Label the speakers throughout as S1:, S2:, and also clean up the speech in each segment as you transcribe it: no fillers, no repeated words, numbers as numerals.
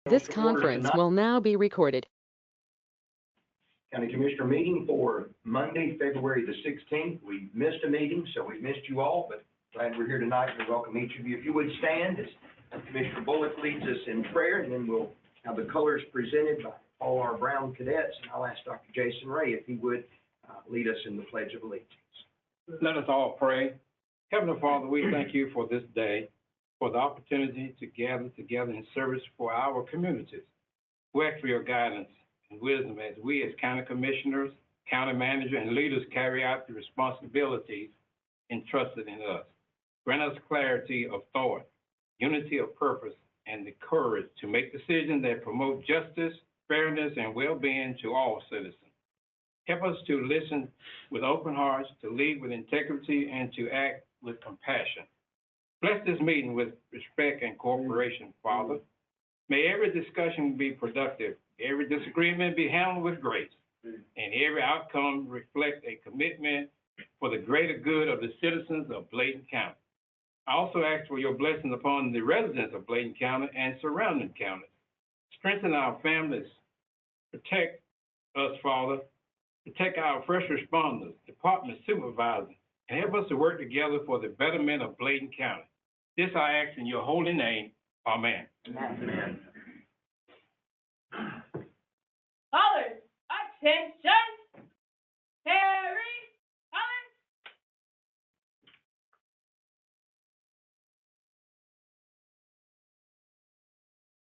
S1: This conference will now be recorded.
S2: County Commissioner meeting for Monday, February the 16th. We missed a meeting, so we missed you all, but glad we're here tonight and welcome each of you. If you would stand as Commissioner Bullock leads us in prayer, and then we'll have the colors presented by all our Brown cadets. And I'll ask Dr. Jason Ray if he would lead us in the Pledge of Allegiance.
S3: Let us all pray. Heavenly Father, we thank you for this day, for the opportunity to gather together in service for our communities. We ask for your guidance and wisdom as we as county commissioners, county manager, and leaders carry out the responsibilities entrusted in us. Grant us clarity of thought, unity of purpose, and the courage to make decisions that promote justice, fairness, and well-being to all citizens. Help us to listen with open hearts, to lead with integrity, and to act with compassion. Bless this meeting with respect and cooperation, Father. May every discussion be productive, every disagreement be handled with grace, and every outcome reflect a commitment for the greater good of the citizens of Bladen County. I also ask for your blessing upon the residents of Bladen County and surrounding counties. Strengthen our families, protect us, Father, protect our first responders, department supervisors, and help us to work together for the betterment of Bladen County. This I ask in your holy name. Amen.
S2: Amen.
S4: Callers, attention! Harry Collins.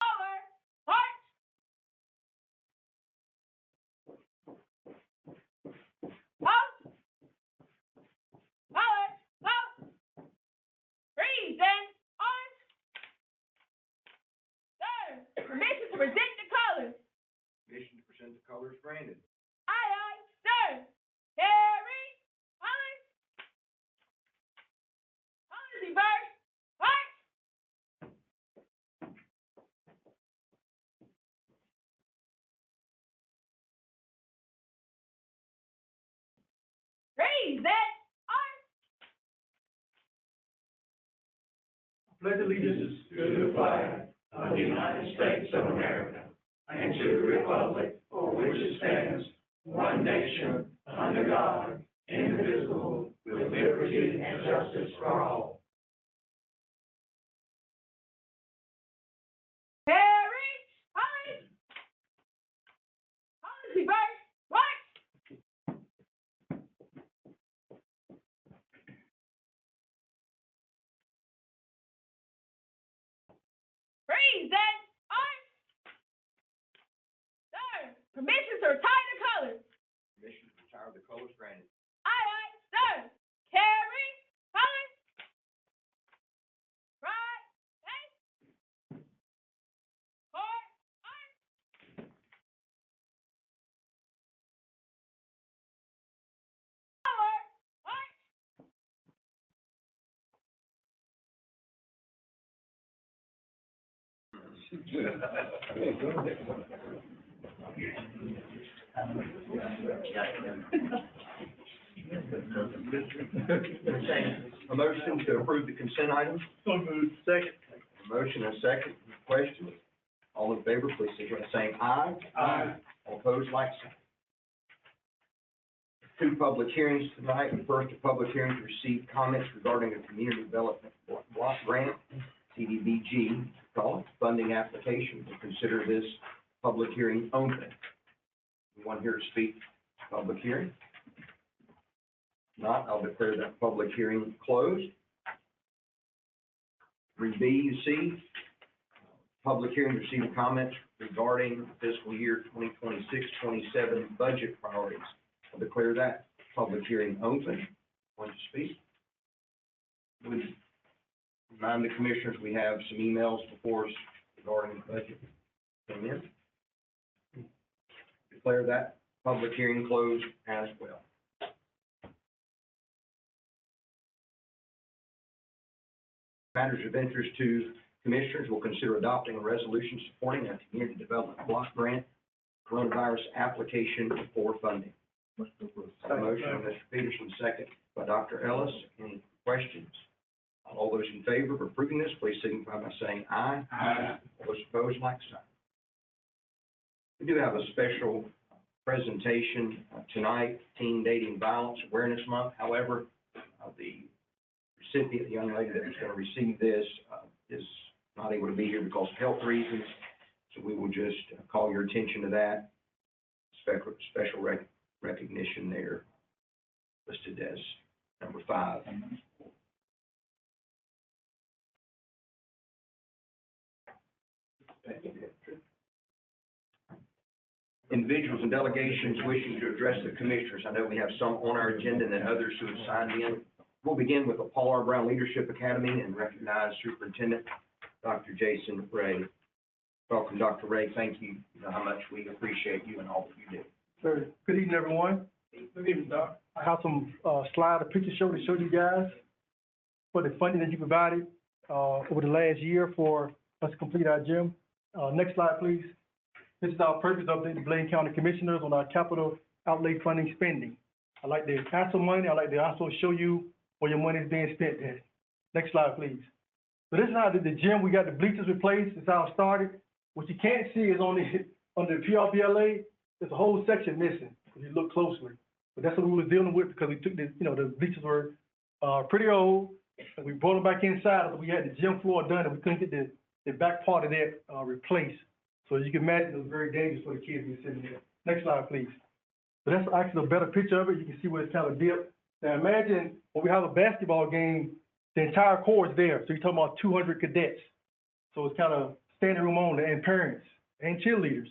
S4: Caller, march! Halt! Caller, halt! Freeze and on! Sir, permission to present the callers.
S2: Permission to present the colors granted.
S4: Aye, sir. Harry Collins. Collins reverse. March. Freeze it on.
S5: Pledge allegiance to the flag of the United States of America and to the republic for which it stands, one nation, under God, indivisible, with liberty and justice for all.
S4: Harry Collins. Collins reverse. March. Freeze it on. Sir, permission to retire the colors.
S2: Permission to retire the colors granted.
S4: Aye, sir. Harry Collins. Right, hey. Court, on. Color, march.
S2: A motion to approve the consent items.
S5: So moved. Second.
S2: A motion and a second. Questions? All in favor, please signify by saying aye.
S5: Aye.
S2: All opposed, like sign. Two public hearings tonight. The first, a public hearing to receive comments regarding a community development block grant, CDBG, call it, funding application. We'll consider this public hearing open. Anyone here to speak? Public hearing? Not, I'll declare that public hearing closed. 3B, you see, public hearing to receive comments regarding fiscal year 2026-27 budget priorities. I'll declare that public hearing open. Want to speak? Would remind the commissioners we have some emails before us regarding the budget. Come in. Declare that public hearing closed as well. Matters of interest to commissioners will consider adopting a resolution supporting a community development block grant coronavirus application for funding. A motion by Mr. Peterson, second by Dr. Ellis. Any questions? All those in favor of approving this, please signify by saying aye.
S5: Aye.
S2: All those opposed, like sign. We do have a special presentation tonight, Teen Dating Violence Awareness Month. However, the recipient, the young lady that is going to receive this, is not able to be here because of health reasons. So we will just call your attention to that. Special recognition there listed as number 5. Individuals and delegations wishing to address the commissioners. I know we have some on our agenda and then others who have signed in. We'll begin with the Paul R. Brown Leadership Academy and recognize Superintendent Dr. Jason Ray. Welcome, Dr. Ray. Thank you. You know how much we appreciate you and all that you do.
S6: Sir, good evening, everyone. Good evening, Doc. I have some slide, a picture show to show you guys for the funding that you provided over the last year for us to complete our gym. Next slide, please. This is our purpose update to Bladen County Commissioners on our capital outlay funding spending. I'd like to ask some money. I'd like to also show you where your money is being spent at. Next slide, please. So this is how the gym, we got the bleachers replaced. This is how it started. What you can't see is on the PRBLA, there's a whole section missing if you look closely. But that's what we were dealing with because we took the bleachers were pretty old. And we brought them back inside, but we had the gym floor done and we couldn't get the back part of that replaced. So you can imagine it was very dangerous for the kids to be sitting there. Next slide, please. So that's actually a better picture of it. You can see where it's kind of dipped. Now imagine when we have a basketball game, the entire court is there. So you're talking about 200 cadets. So it's kind of standing room only and parents and cheerleaders.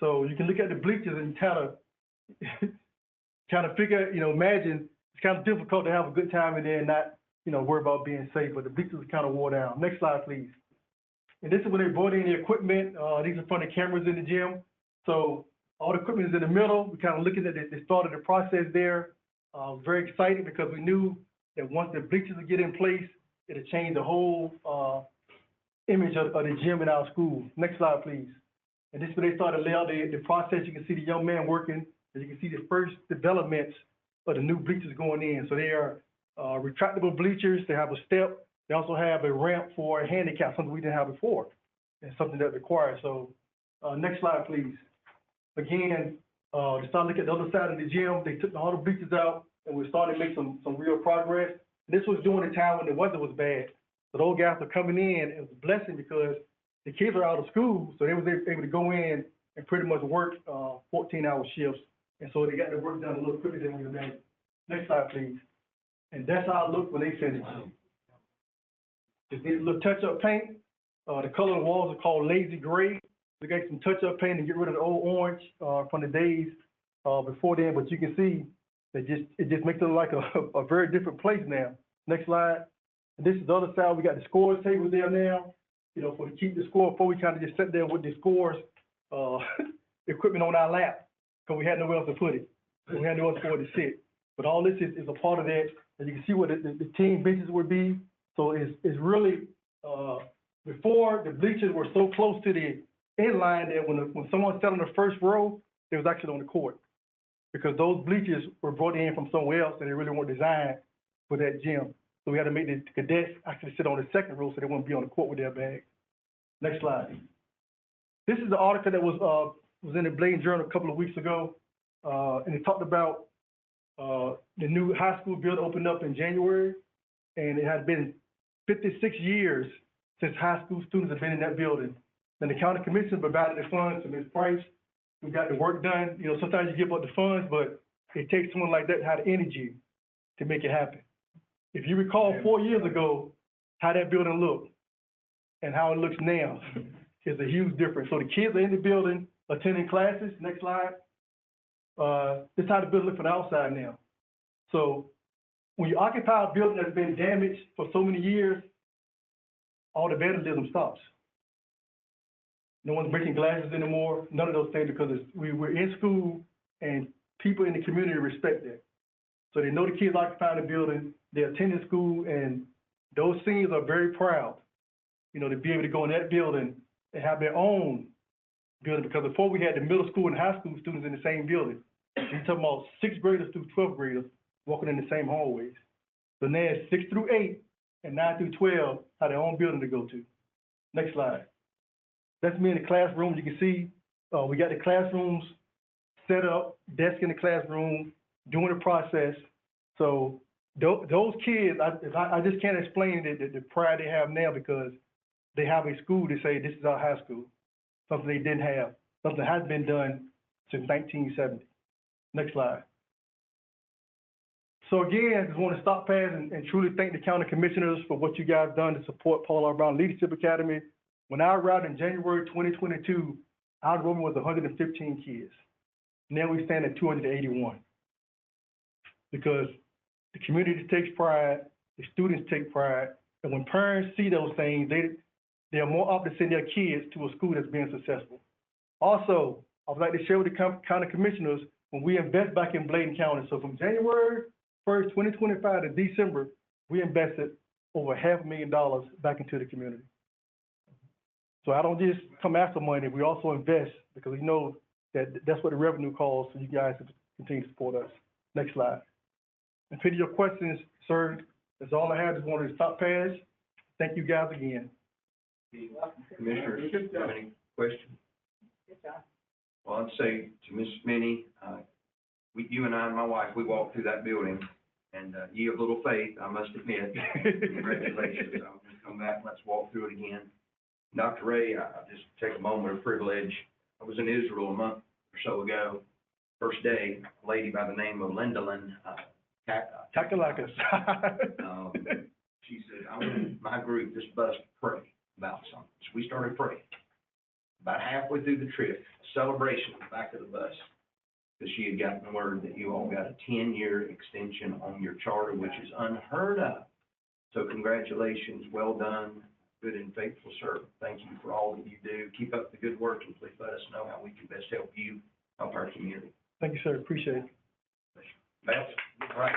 S6: So you can look at the bleachers and kind of figure, imagine it's kind of difficult to have a good time in there and not, worry about being safe. But the bleachers are kind of wore down. Next slide, please. And this is when they brought in the equipment. These are from the cameras in the gym. So all the equipment is in the middle. We're kind of looking at the start of the process there. Very excited because we knew that once the bleachers would get in place, it'll change the whole image of the gym in our school. Next slide, please. And this is when they started to lay out the process. You can see the young man working, and you can see the first developments of the new bleachers going in. So they are retractable bleachers. They have a step. They also have a ramp for a handicap, something we didn't have before, and something that's required. So next slide, please. Again, to start looking at the other side of the gym, they took all the bleachers out, and we're starting to make some real progress. And this was during the time when the weather was bad. So those guys are coming in. It was a blessing because the kids are out of school, so they was able to go in and pretty much work 14-hour shifts. And so they got the work done a little quicker than we imagined. Next slide, please. And that's how it looked when they finished. Just need a little touch-up paint. The color of the walls are called lazy gray. We got some touch-up paint to get rid of the old orange from the days before then. But you can see that it just makes it look like a very different place now. Next slide. And this is the other side. We got the scores table there now. For to keep the score before we kind of just sat there with the scores equipment on our lap because we had nowhere else to put it. We had nowhere else for it to sit. But all this is a part of that. And you can see what the team benches would be. So it's really, before the bleachers were so close to the end line that when someone sat on the first row, they was actually on the court because those bleachers were brought in from somewhere else and they really weren't designed for that gym. So we had to make the cadets actually sit on the second row so they wouldn't be on the court with their bags. Next slide. This is the article that was in the Bladen Journal a couple of weeks ago, and it talked about the new high school building opened up in January, and it had been 56 years since high school students have been in that building. And the county commission provided the funds to Ms. Price. We got the work done. Sometimes you give up the funds, but it takes someone like that to have the energy to make it happen. If you recall 4 years ago, how that building looked and how it looks now is a huge difference. So the kids are in the building attending classes. Next slide. This is how the building looks from the outside now. So when you occupy a building that's been damaged for so many years, all the vandalism stops. No one's breaking glasses anymore, none of those things because we're in school and people in the community respect that. So they know the kids occupying the building, they're attending school, and those seniors are very proud, to be able to go in that building and have their own building because before we had the middle school and high school students in the same building. You're talking about 6th graders through 12th graders walking in the same hallways. So now it's 6 through 8 and 9 through 12 have their own building to go to. Next slide. That's me in the classroom. You can see We got the classrooms set up, desk in the classroom, doing the process. So those kids, I just can't explain the pride they have now because they have a school to say this is our high school, something they didn't have, something that has been done since 1970. Next slide. So again, I just want to stop past and truly thank the county commissioners for what you guys done to support Paul R. Brown Leadership Academy. When I arrived in January 2022, our enrollment was 115 kids. Now we stand at 281. Because the community takes pride, the students take pride, and when parents see those things, they are more apt to send their kids to a school that's being successful. Also, I would like to share with the county commissioners when we invest back in Bladen County. So from January 1st, 2025 to December, we invested over $500,000 back into the community. So I don't just come after money, we also invest because we know that that's what the revenue calls for you guys to continue to support us. Next slide. And to your questions, sir, that's all I have. Just wanted to stop pass. Thank you guys again.
S2: Commissioners, have any questions? Well, I'd say to Ms. Minnie, you and I and my wife, we walked through that building, and you have little faith, I must admit. Congratulations. I'll just come back, let's walk through it again. Dr. Ray, I'll just take a moment of privilege. I was in Israel a month or so ago. First day, a lady by the name of Lindalyn
S6: Takalakis.
S2: She said, I want my group, this bus, to pray about something. So we started praying. About halfway through the trip, a celebration on the back of the bus, because she had gotten word that you all got a 10-year extension on your charter, which is unheard of. So congratulations, well done, good and faithful servant. Thank you for all that you do. Keep up the good work, and please let us know how we can best help you, help our community.
S6: Thank you, sir. Appreciate it.
S2: Beth? All right.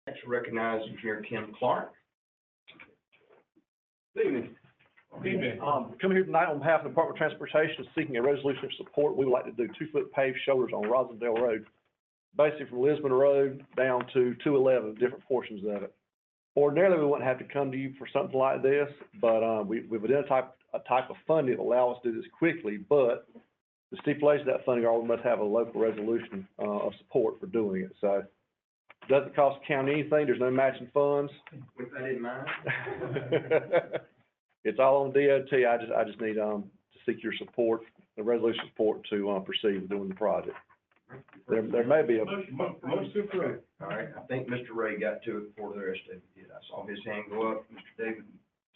S2: Next, recognize Engineer Kim Clark.
S7: Good evening.
S2: Good evening.
S7: Coming here tonight on behalf of the Department of Transportation, seeking a resolution of support. We would like to do 2-foot paved shoulders on Rosendale Road, basically from Lisbon Road down to 211, different portions of it. Ordinarily, we wouldn't have to come to you for something like this, but we've identified a type of funding that will allow us to do this quickly, but the stipulation of that funding, we must have a local resolution of support for doing it. So it doesn't cost the county anything. There's no matching funds.
S2: With that in mind.
S7: It's all on DOT. I just need to seek your support, the resolution support to proceed with doing the project. There may be a
S2: Most approved. All right, I think Mr. Ray got to it before the rest of you did. I saw his hand go up. Mr. David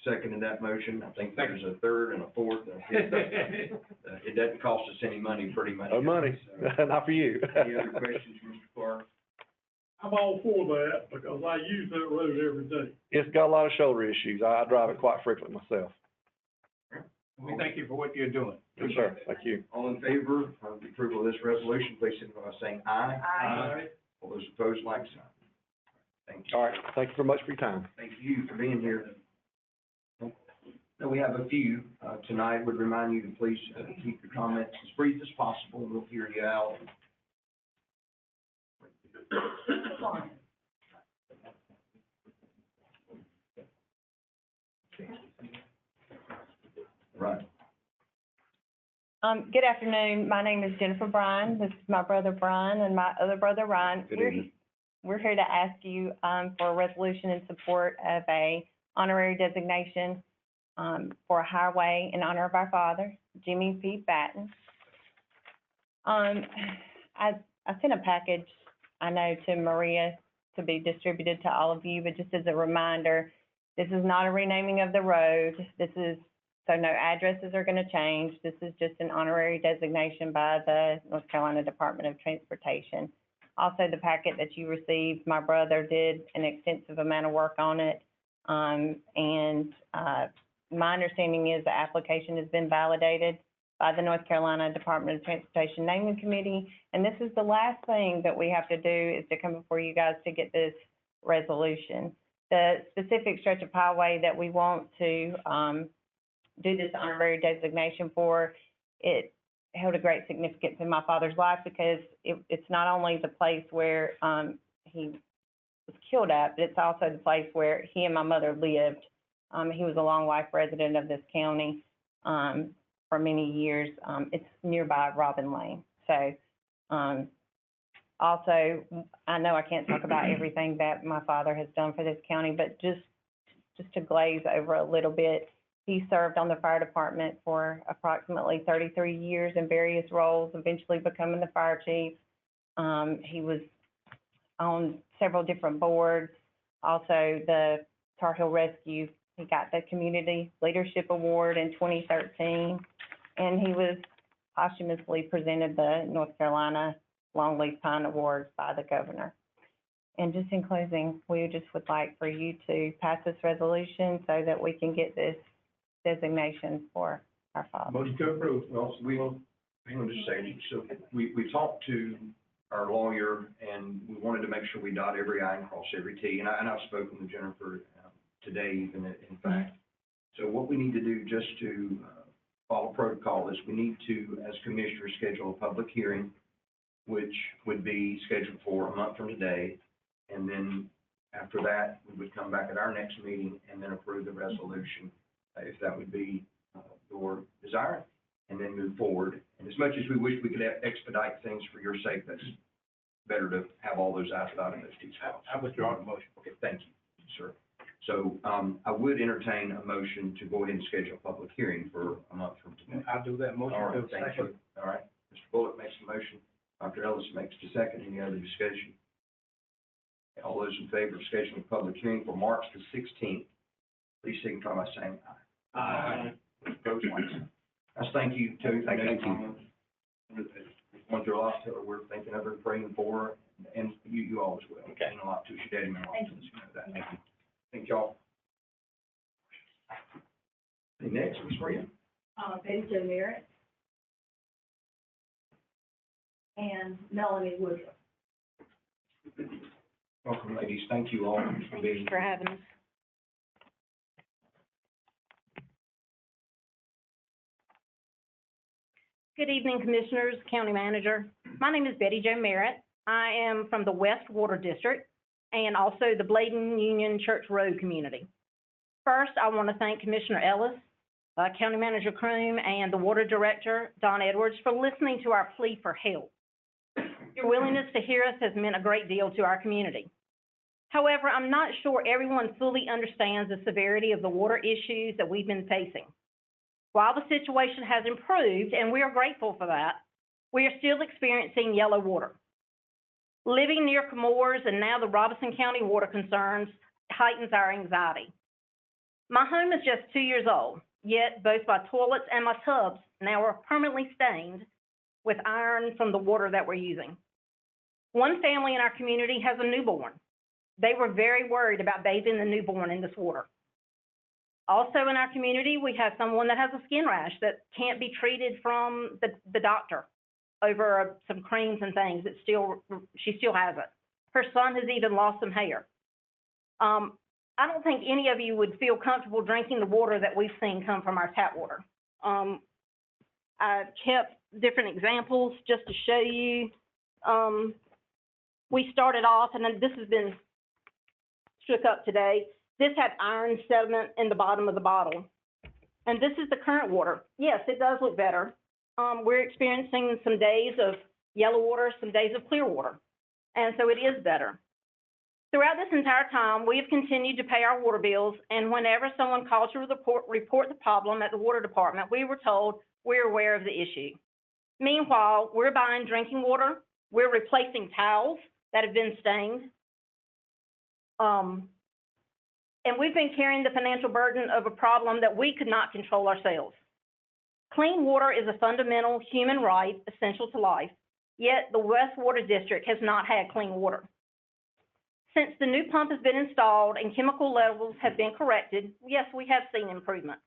S2: seconded that motion. I think there's a third and a fourth. It doesn't cost us any money, pretty much.
S7: no money,
S2: So,
S7: not for you.
S2: any other questions, Mr. Clark?
S5: I'm all for that because I use that road every day.
S7: It's got a lot of shoulder issues. I drive it quite frequently myself.
S3: We thank you for what you're doing.
S7: Yes, sir. Thank you.
S2: All in favor of the approval of this resolution, please signify by saying aye.
S5: Aye.
S2: All those opposed, like sign. Thank you.
S7: All right. Thank you very much for your time.
S2: Thank you for being here. Now, we have a few tonight. Would remind you to please keep your comments as brief as possible, and we'll hear you out. Right.
S8: Good afternoon. My name is Jennifer Bryan. This is my brother Brian and my other brother Ryan.
S7: Good evening.
S8: We're here to ask you for a resolution in support of a honorary designation for a highway in honor of our father, Jimmy P. Batten. I sent a package, I know, to Maria to be distributed to all of you, but just as a reminder, this is not a renaming of the road. So no addresses are going to change. This is just an honorary designation by the North Carolina Department of Transportation. Also, the packet that you received, my brother did an extensive amount of work on it. My understanding is the application has been validated by the North Carolina Department of Transportation Naming Committee. And this is the last thing that we have to do is to come before you guys to get this resolution. The specific stretch of highway that we want to do this honorary designation for, it held a great significance in my father's life because it's not only the place where, he was killed at, but it's also the place where he and my mother lived. He was a long life resident of this county, for many years. It's nearby Robin Lane. So, also, I know I can't talk about everything that my father has done for this county, but just to glaze over a little bit, he served on the fire department for approximately 33 years in various roles, eventually becoming the fire chief. He was on several different boards, also the Tar Heel Rescue. He got the Community Leadership Award in 2013, and he was posthumously presented the North Carolina Longleaf Pine Award by the governor. And just in closing, we just would like for you to pass this resolution so that we can get this designation for our father.
S5: Motion to approve.
S2: Well, hang on just a second. So we talked to our lawyer, and we wanted to make sure we dot every I and cross every T. And I've spoken with Jennifer today, even in fact. So what we need to do just to follow protocol is we need to, as commissioners, schedule a public hearing, which would be scheduled for a month from today. And then after that, we would come back at our next meeting and then approve the resolution, if that would be your desire, and then move forward. And as much as we wish we could expedite things for your sake, that's better to have all those I's dotted and those T's crossed.
S5: I withdraw the motion.
S2: Okay, thank you, sir. So I would entertain a motion to go ahead and schedule a public hearing for a month from today.
S5: I'll do that. Motion
S2: All
S5: to
S2: right, thank
S5: second.
S2: you. All right, Mr. Bullock makes the motion. Dr. Ellis makes the second. Any other discussion? All those in favor of scheduling a public hearing for March the 16th, please signify by saying aye.
S5: Aye.
S2: Opposed, like sign. Guys, thank you, too. Thank you. Went through a lot, so we're thinking of her, praying for her, and you all as well.
S5: Okay.
S2: Mean a lot to your daddy, my mom,
S8: Thank
S2: so you know that.
S5: Thank you.
S2: Thank y'all. Okay, next, Ms. Maria.
S9: Betty Jo Merritt, and Melanie Woodruff.
S2: Welcome, ladies. Thank you all for being
S1: For having us.
S10: Good evening, Commissioners, County Manager. My name is Betty Jo Merritt. I am from the West Water District and also the Bladen Union Church Road community. First, I want to thank Commissioner Ellis, County Manager Croom, and the Water Director, Don Edwards, for listening to our plea for help. Your willingness to hear us has meant a great deal to our community. However, I'm not sure everyone fully understands the severity of the water issues that we've been facing. While the situation has improved, and we are grateful for that, we are still experiencing yellow water. Living near Comores and now the Robeson County water concerns heightens our anxiety. My home is just 2 years old, yet both my toilets and my tubs now are permanently stained with iron from the water that we're using. One family in our community has a newborn. They were very worried about bathing the newborn in this water. Also in our community, we have someone that has a skin rash that can't be treated from the doctor over some creams and things. She still has it. Her son has even lost some hair. I don't think any of you would feel comfortable drinking the water that we've seen come from our tap water. I kept different examples just to show you. We started off, and then this has been shook up today. This had iron sediment in the bottom of the bottle. And this is the current water. Yes, it does look better. We're experiencing some days of yellow water, some days of clear water. And so it is better. Throughout this entire time, we have continued to pay our water bills, and whenever someone called to report the problem at the water department, we were told we're aware of the issue. Meanwhile, we're buying drinking water, we're replacing towels that have been stained, and we've been carrying the financial burden of a problem that we could not control ourselves. Clean water is a fundamental human right essential to life, yet the West Water District has not had clean water. Since the new pump has been installed and chemical levels have been corrected, yes, we have seen improvement.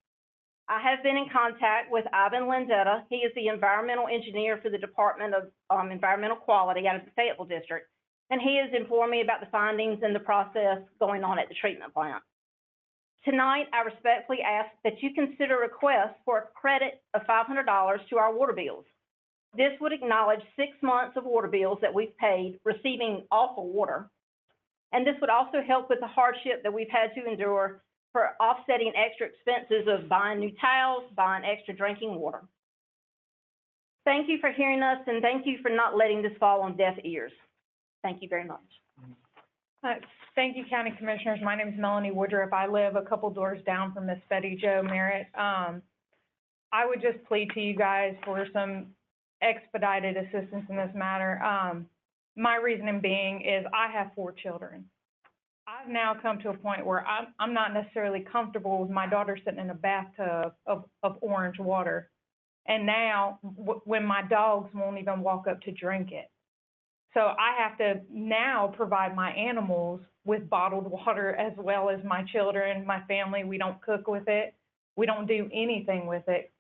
S10: I have been in contact with Ivan Landetta. He is the environmental engineer for the Department of Environmental Quality out of the Fayetteville District, and he has informed me about the findings and the process going on at the treatment plant. Tonight, I respectfully ask that you consider a request for a credit of $500 to our water bills. This would acknowledge 6 months of water bills that we've paid receiving awful water. And this would also help with the hardship that we've had to endure for offsetting extra expenses of buying new towels, buying extra drinking water. Thank you for hearing us, and thank you for not letting this fall on deaf ears. Thank you very much.
S11: Thank you, County Commissioners. My name is Melanie Woodruff. I live a couple doors down from Miss Betty Jo Merritt. I would just plead to you guys for some expedited assistance in this matter. My reasoning being is I have 4 children. I've now come to a point where I'm not necessarily comfortable with my daughter sitting in a bathtub of orange water. And now, when my dogs won't even walk up to drink it. So I have to now provide my animals with bottled water as well as my children, my family. We don't cook with it. We don't do anything with it.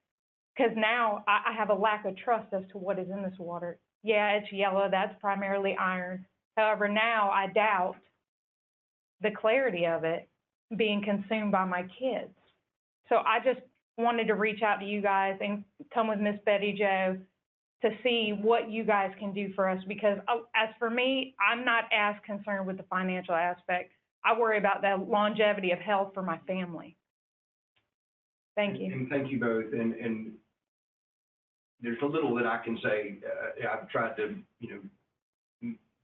S11: Because now I have a lack of trust as to what is in this water. Yeah, it's yellow. That's primarily iron. However, now I doubt the clarity of it being consumed by my kids. So I just wanted to reach out to you guys and come with Miss Betty Jo to see what you guys can do for us, because as for me, I'm not as concerned with the financial aspect. I worry about the longevity of health for my family. Thank you.
S2: And thank you both, and there's a little that I can say. I've tried to,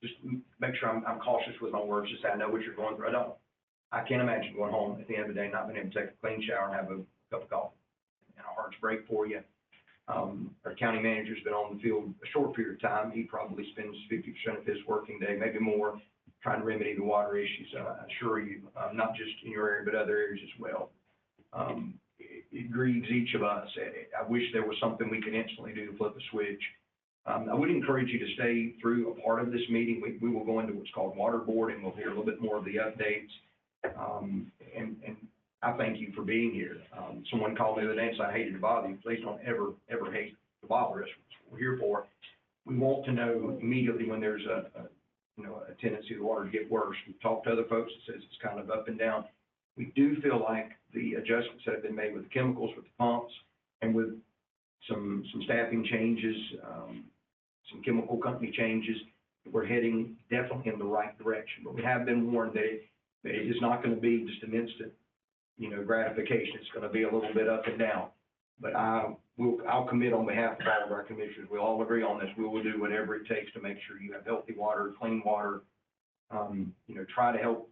S2: just make sure I'm cautious with my words, just say I know what you're going through. I can't imagine going home at the end of the day, not being able to take a clean shower and have a cup of coffee. And our hearts break for you. Our county manager's been on the field a short period of time. He probably spends 50% of his working day, maybe more, trying to remedy the water issues. I assure you, not just in your area, but other areas as well. It grieves each of us. I wish there was something we could instantly do to flip a switch. I would encourage you to stay through a part of this meeting. We will go into what's called water board, and we'll hear a little bit more of the updates. And I thank you for being here. Someone called me the other day and said, I hated to bother you. Please don't ever hate to bother us. That's what we're here for. We want to know immediately when there's a tendency of the water to get worse. We've talked to other folks that says it's kind of up and down. We do feel like the adjustments that have been made with the chemicals, with the pumps, and with some staffing changes, some chemical company changes, we're heading definitely in the right direction. But we have been warned that it is not going to be just an instant, gratification. It's going to be a little bit up and down. But I'll commit on behalf of all of our commissioners. We'll all agree on this. We will do whatever it takes to make sure you have healthy water, clean water. Try to help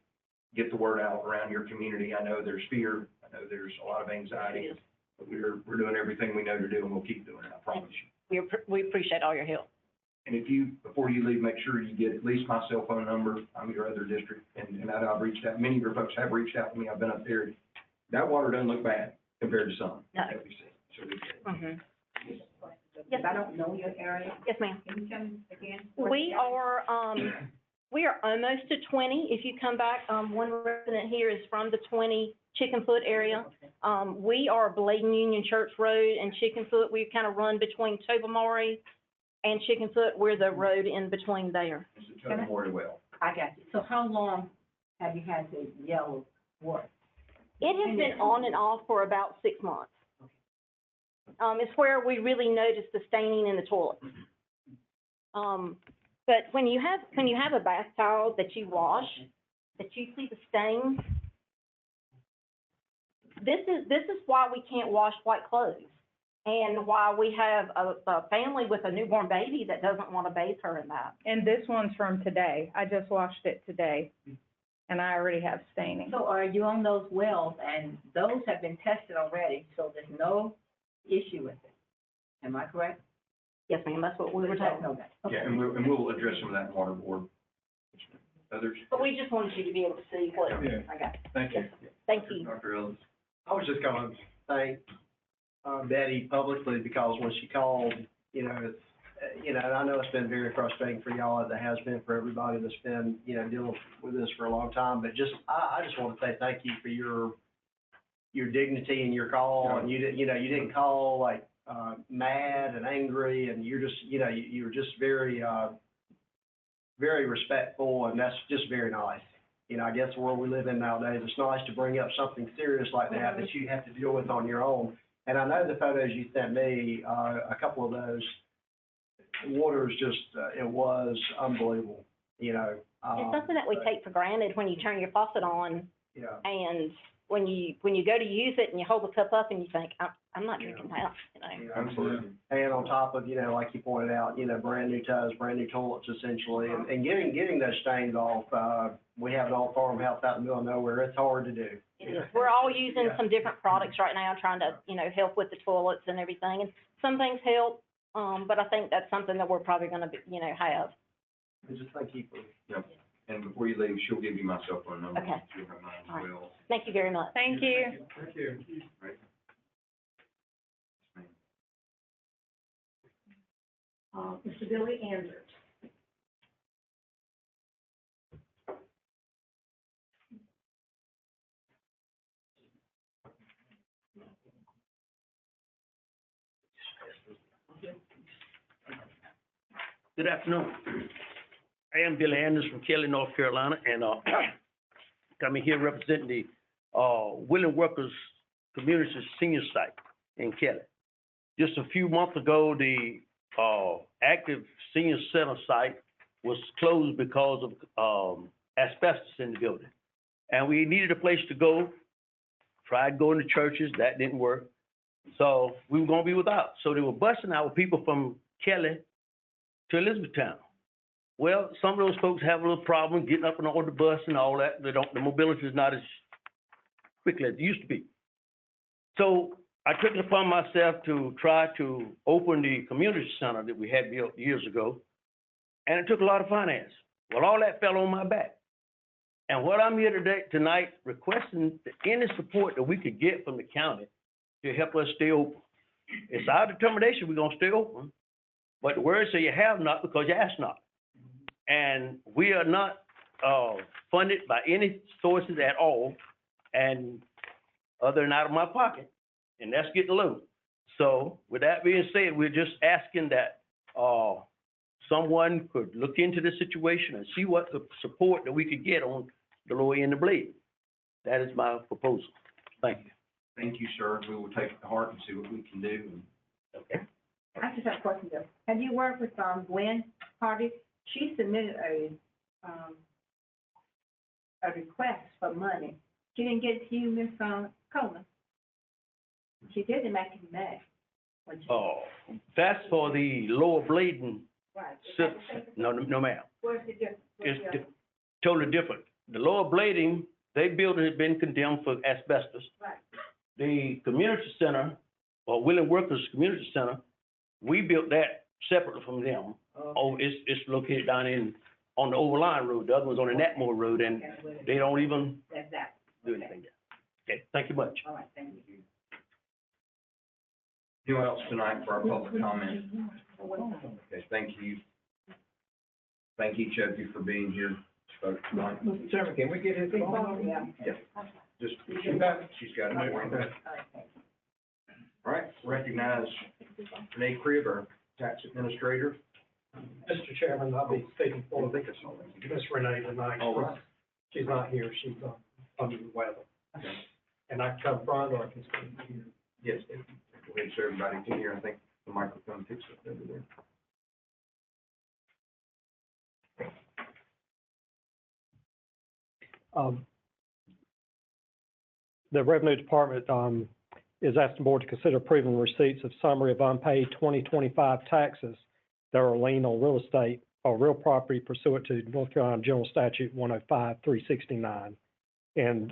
S2: get the word out around your community. I know there's fear. I know there's a lot of anxiety. But we're doing everything we know to do, and we'll keep doing it. I promise you.
S10: We appreciate all your help.
S2: And before you leave, make sure you get at least my cell phone number. I'm your other district, and I've reached out. Many of your folks have reached out to me. I've been up there. That water doesn't look bad compared to some
S10: No.
S2: that we've seen. So
S10: Mm-hmm.
S9: Yes, I don't know your area.
S10: Yes, ma'am.
S9: Can you tell me again?
S10: We are almost to 20. If you come back, one resident here is from the 20 Chickenfoot area. We are Bladen Union Church Road and Chickenfoot. We kind of run between Tobermory and Chickenfoot. We're the road in between there.
S2: it's a ton more well.
S9: I got you. So how long have you had the yellow water?
S10: It has been on and off for about 6 months. It's where we really notice the staining in the toilet. But when you have a bath towel that you wash, that you see the stain, this is why we can't wash white clothes, and why we have a family with a newborn baby that doesn't want to bathe her in that.
S11: And this one's from today. I just washed it today, and I already have staining.
S9: So are you on those wells, and those have been tested already, so there's no issue with it? Am I correct?
S10: Yes, ma'am, that's what we were told.
S9: Okay.
S2: Yeah, and we'll address some of that in water board. Others?
S10: But we just wanted you to be able to see what
S5: Yeah.
S10: I got.
S5: Thank you.
S10: Thank you.
S5: Dr. Ellis.
S12: I was just gonna thank Betty publicly, because when she called, and I know it's been very frustrating for y'all, as it has been for everybody that's been, dealing with this for a long time. But I just want to say thank you for your dignity in your call, and you didn't call like mad and angry, and you're just, you were just very, very respectful, and that's just very nice. I guess the world we live in nowadays, it's nice to bring up something serious like that you have to deal with on your own. And I know the photos you sent me, a couple of those, water is just, it was unbelievable, you know.
S10: It's something that we take for granted when you turn your faucet on,
S12: Yeah.
S10: and when you go to use it and you hold the cup up and you think, I'm not drinking that, you know.
S2: Absolutely.
S12: And on top of, you know, like you pointed out, you know, brand new tubs, brand new toilets essentially, and getting those stains off, we have an old farmhouse out in the middle of nowhere, it's hard to do.
S10: It is. We're all using some different products right now, trying to, you know, help with the toilets and everything, and some things help, but I think that's something that we're probably gonna be, you know, have.
S12: We just thank you for.
S2: Yep. And before you leave, she'll give you my cell phone number.
S10: Okay.
S2: She'll have mine
S10: All
S2: as
S10: right.
S2: well.
S10: Thank you very much.
S11: Thank you.
S12: Thank you.
S2: Right.
S9: Mr. Billy Anders.
S13: Good afternoon. I am Billy Anders from Kelly, North Carolina, and coming here representing the Willing Workers Community Senior Site in Kelly. Just a few months ago, the active senior center site was closed because of asbestos in the building. And we needed a place to go. Tried going to churches, that didn't work. So we were gonna be without. So they were busing our people from Kelly to Elizabethtown. Well, some of those folks have a little problem getting up and on the bus and all that. The mobility is not as quickly as it used to be. So I took it upon myself to try to open the community center that we had built years ago, and it took a lot of finance. Well, all that fell on my back. And what I'm here tonight requesting any support that we could get from the county to help us stay open. It's our determination we're gonna stay open, but the word say you have not because you ask not. And we are not funded by any sources at all, and other than out of my pocket, and that's getting low. So with that being said, we're just asking that someone could look into the situation and see what the support that we could get on the lower end of Bladen. That is my proposal. Thank you.
S2: Thank you, sir. We will take it to heart and see what we can do.
S13: Okay.
S9: I just have a question though. Have you worked with, Gwen Hardy? She submitted a request for money. She didn't get it to you, Ms. Coleman? She did it back in May. when she-
S13: That's for the lower Bladen.
S9: Right.
S13: No, ma'am.
S9: Where's the difference?
S13: It's totally different. The lower Bladen, their building has been condemned for asbestos.
S9: Right.
S13: The community center, or Willing Workers Community Center, we built that separately from them. Oh, it's located down on the Overline Road. The other one's on the Natmore Road, and they don't even
S9: Exactly.
S13: do anything there. Okay, thank you much.
S9: All right, thank you.
S2: Anyone else tonight for our public comment? Okay, thank you. Thank each of you for being here, spoke tonight.
S12: Mr. Chairman, can we get his phone number?
S9: Yeah.
S2: Yes. Just, she's got it. All right, recognize Renee Cribb, our tax administrator.
S14: Mr. Chairman, I'll be speaking
S2: I
S14: for
S2: think it's all right.
S14: Ms. Renee tonight.
S2: All right.
S14: She's not here, she's under the weather. And I can come front or I can speak here.
S2: Yes, go ahead, so everybody can hear. I think the microphone picks up over there.
S14: The Revenue Department, is asking the board to consider approving receipts of summary of unpaid 2025 taxes that are lien on real estate or real property pursuant to North Carolina General Statute 105-369. And,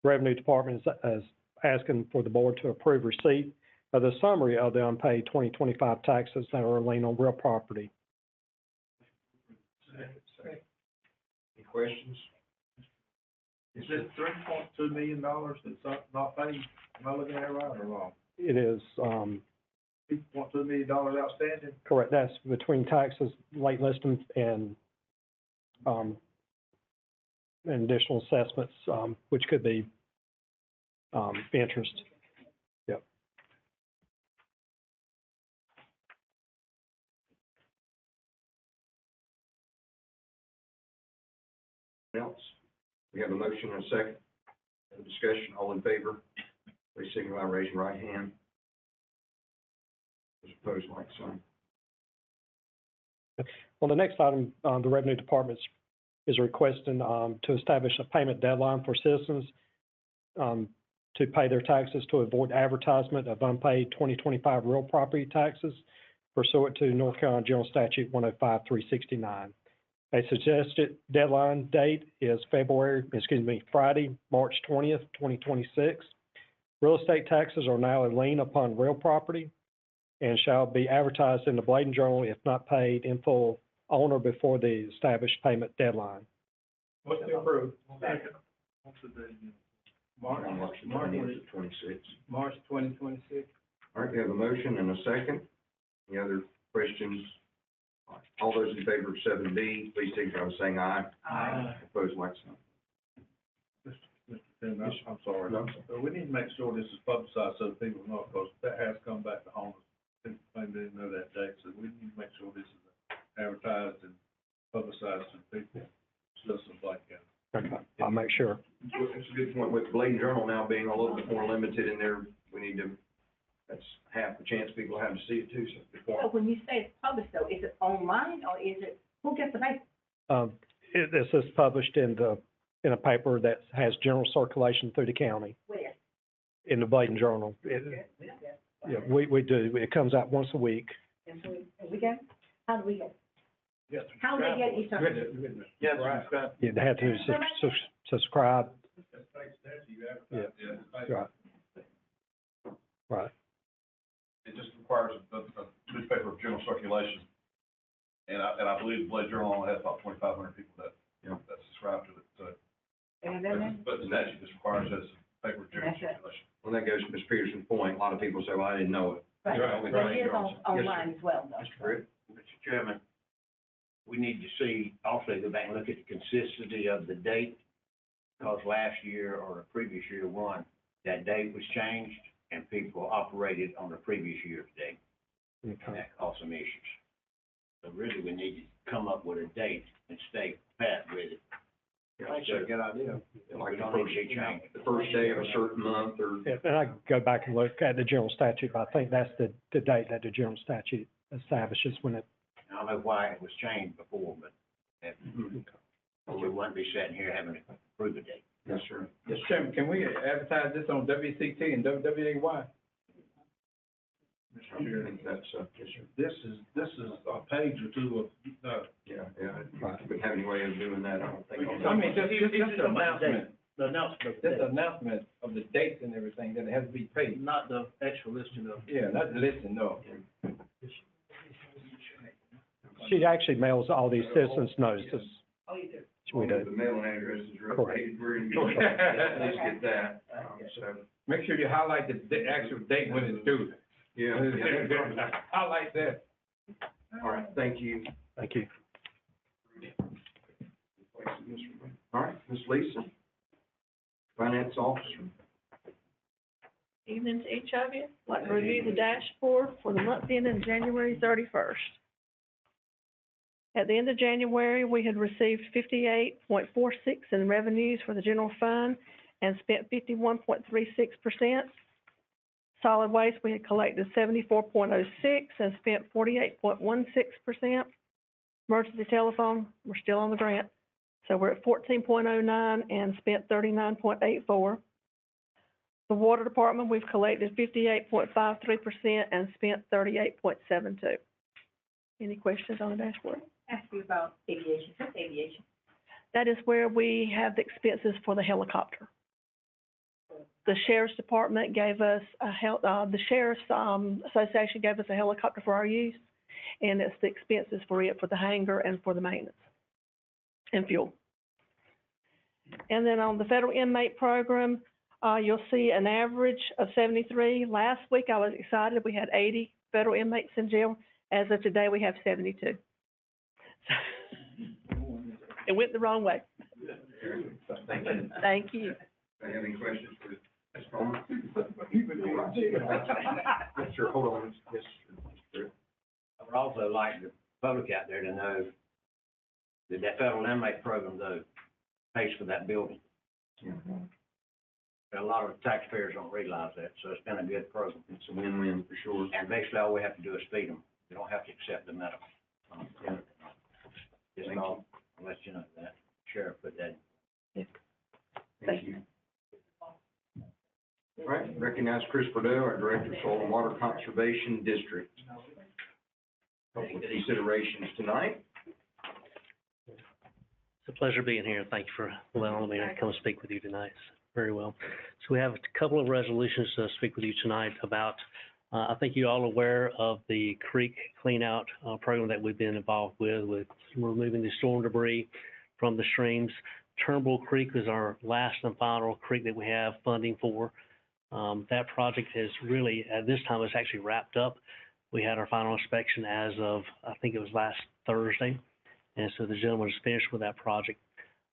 S14: Revenue Department is asking for the board to approve receipt of the summary of the unpaid 2025 taxes that are lien on real property.
S2: Any questions?
S5: Is it $3.2 million that's not paid? Am I looking at it right or wrong?
S14: It is,
S5: $2.2 million outstanding?
S14: correct, that's between taxes, late listing, and additional assessments, which could be, interest. Yep.
S2: Else? We have a motion and a second. A discussion, all in favor, please signify by raising your right hand. Those opposed, like sign.
S14: Well, the next item, the Revenue Department is requesting, to establish a payment deadline for citizens, to pay their taxes to avoid advertisement of unpaid 2025 real property taxes pursuant to North Carolina General Statute 105-369. A suggested deadline date is Friday, March 20th, 2026. Real estate taxes are now a lien upon real property and shall be advertised in the Bladen Journal if not paid in full on or before the established payment deadline.
S3: What's the approved?
S12: What's the date?
S3: March
S2: 26.
S3: March 2026.
S2: All right, we have a motion and a second. Any other questions? All those in favor of 7B, please signify by saying aye.
S12: Aye.
S2: Opposed, like sign.
S5: Mr. Chairman, I'm sorry.
S2: No.
S5: We need to make sure this is publicized so people know, because that has come back to haunt us. People maybe didn't know that date, so we need to make sure this is advertised and publicized to people, citizens like that.
S14: Okay, I'll make sure.
S2: It's a good point. With Bladen Journal now being a little bit more limited in there, we need to, that's half the chance people have to see it too, so good
S9: So
S2: point.
S9: when you say it's published though, is it online or is it, who gets the paper?
S14: This is published in a paper that has general circulation through the county,
S9: Where?
S14: in the Bladen Journal. Yeah, we do. It comes out once a week.
S9: And so we get, how do we get?
S5: Yes.
S9: How do they get you something?
S5: Yes, right.
S14: Yeah, they have to subscribe.
S5: That's state statute, you
S14: Yeah.
S5: advertise.
S14: Right.
S15: It just requires a newspaper of general circulation. And I believe the Bladen Journal only has about 2,500 people that subscribe to it, so.
S9: And then,
S15: But the statute just requires that it's a paper of general
S9: That's it.
S15: circulation.
S2: Well, that goes to Ms. Peterson's point. A lot of people say, well, I didn't know it.
S9: right,
S2: Right.
S9: but it is
S2: Yes,
S9: online as well though.
S2: Mr. Britt?
S13: Mr. Chairman, we need to see, also go back and look at the consistency of the date, because last year or the previous year one, that date was changed and people operated on the previous year's date. And
S14: Okay.
S13: that caused some issues. So really, we need to come up with a date and stay pat with it.
S12: That's a good idea.
S2: Like
S13: We
S2: the
S13: don't need
S2: first,
S13: to change.
S2: the first day of a certain month or,
S14: Yeah, and I go back and look at the general statute, but I think that's the date that the general statute establishes when it.
S13: I don't know why it was changed before, but we wouldn't be sitting here having to prove a date.
S2: yes, sir.
S3: Mr. Chairman, can we advertise this on WCT and WWAY?
S2: I think that's, yes, sir.
S5: This is a page or two of,
S2: Yeah. I wouldn't have any way of doing that, I don't think.
S3: I mean, just an announcement,
S12: The announcement.
S3: just an announcement of the dates and everything, that it has to be paid.
S12: Not the actual listing of.
S3: Yeah, not the listing, no.
S14: She actually mails all these citizens notices.
S9: Oh, you do?
S14: We do.
S2: The mailing address is
S14: Correct.
S2: updated, we're in, at least get that, so,
S3: Make sure you highlight the actual date when it's due.
S2: yeah.
S3: Highlight that.
S2: All right, thank you.
S14: Thank you.
S2: All right, Ms. Lisa, Finance Officer.
S16: Evening to each of you. I'd like to review the dashboard for the month ending January 31st. At the end of January, we had received 58.46 in revenues for the general fund and spent 51.36%. Solid waste, we had collected 74.06 and spent 48.16%. Emergency telephone, we're still on the grant, so we're at 14.09 and spent 39.84. The water department, we've collected 58.53% and spent 38.72. Any questions on the dashboard?
S9: Ask you about aviation, what's aviation?
S16: That is where we have the expenses for the helicopter. The sheriff's department gave us the sheriff's, association gave us a helicopter for our use, and it's the expenses for it, for the hangar and for the maintenance and fuel. And then on the federal inmate program, you'll see an average of 73. Last week, I was excited, we had 80 federal inmates in jail. As of today, we have 72. It went the wrong way.
S2: Thank you.
S16: Thank you.
S2: Do you have any questions for Ms. Coleman? Yes, sir, hold on, yes, sir.
S13: I would also like the public out there to know that that federal inmate program, though, pays for that building. A lot of taxpayers don't realize that, so it's been a good program.
S2: It's a win-win for sure.
S13: And basically, all we have to do is feed them. We don't have to accept the medical.
S2: Chris Bordeaux, our Director of Soil and Water Conservation District. Couple of considerations tonight.
S17: It's a pleasure being here. Thank you for allowing me to come speak with you tonight. Very well. So we have a couple of resolutions to speak with you tonight about, I think you're all aware of the creek cleanout program that we've been involved with removing the storm debris from the streams. Turnbull Creek is our last and final creek that we have funding for. That project is really, at this time, it's actually wrapped up. We had our final inspection as of, I think it was last Thursday. And so the gentleman is finished with that project.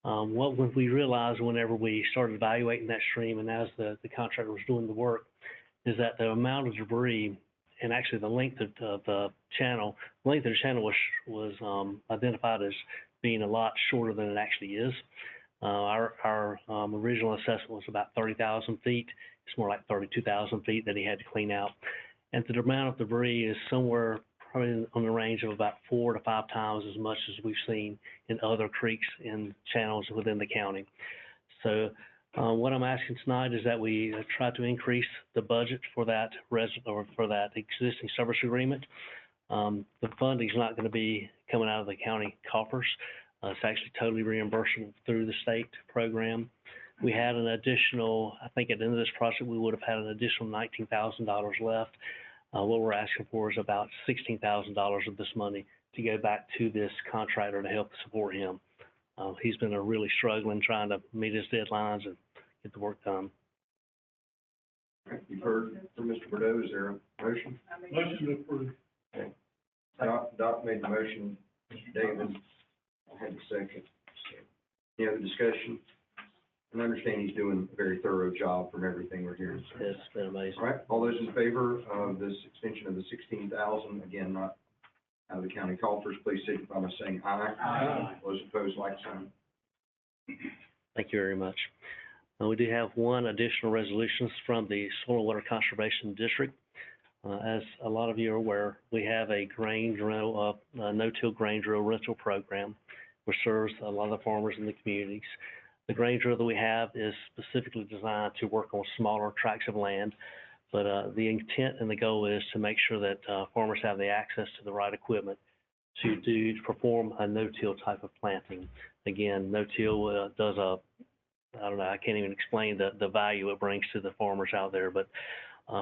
S17: What we realized whenever we started evaluating that stream and as the contractor was doing the work is that the amount of debris and actually the length of the channel, was identified as being a lot shorter than it actually is. Our original assessment was about 30,000 feet. It's more like 32,000 feet that he had to clean out. And the amount of debris is somewhere probably on the range of about 4 to 5 times as much as we've seen in other creeks and channels within the county. So what I'm asking tonight is that we try to increase the budget for that for that existing service agreement. The funding is not going to be coming out of the county coffers. It's actually totally reimbursable through the state program. We had an additional, I think at the end of this project, we would have had an additional $19,000 left. What we're asking for is about $16,000 of this money to go back to this contractor to help support him. He's been really struggling trying to meet his deadlines and get the work done.
S2: All right, you've heard from Mr. Bordeaux. Is there a motion?
S5: Motion to approve.
S2: Okay. Doc made the motion. Mr. David, I had the second. Any other discussion? And I understand he's doing a very thorough job from everything we're hearing. So.
S17: It's been amazing.
S2: All right, all those in favor of this extension of the 16,000, again, not out of the county coffers, please signify by saying aye.
S5: Aye.
S2: Those opposed, like sign.
S17: Thank you very much. We do have one additional resolution from the Soil and Water Conservation District. As a lot of you are aware, we have a grain drill, no-till grain drill rental program, which serves a lot of the farmers in the communities. The grain drill that we have is specifically designed to work on smaller tracts of land, but the intent and the goal is to make sure that farmers have the access to the right equipment to perform a no-till type of planting. Again, no-till does I don't know, I can't even explain the value it brings to the farmers out there, but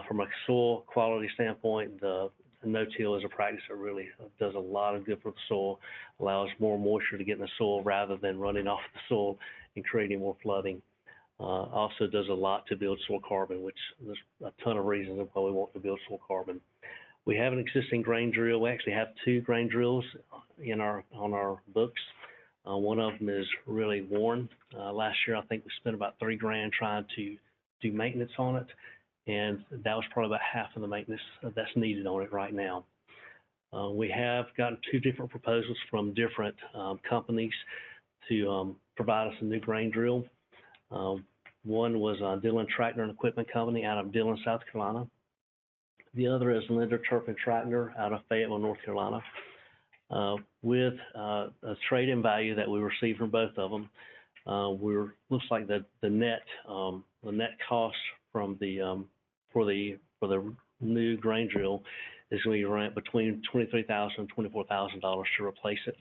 S17: from a soil quality standpoint, the no-till is a practice that really does a lot of good for the soil, allows more moisture to get in the soil rather than running off the soil and creating more flooding. Also does a lot to build soil carbon, which there's a ton of reasons why we want to build soil carbon. We have an existing grain drill. We actually have 2 grain drills on our books. One of them is really worn. Last year, I think we spent about $3 grand trying to do maintenance on it, and that was probably about half of the maintenance that's needed on it right now. We have gotten 2 different proposals from different companies to provide us a new grain drill. One was Dillon Tractor and Equipment Company out of Dillon, South Carolina. The other is Linder Turf and Tractor out of Fayetteville, North Carolina. With a trade-in value that we received from both of them, looks like the net cost from for the new grain drill is going to be around between $23,000 and $24,000 to replace it.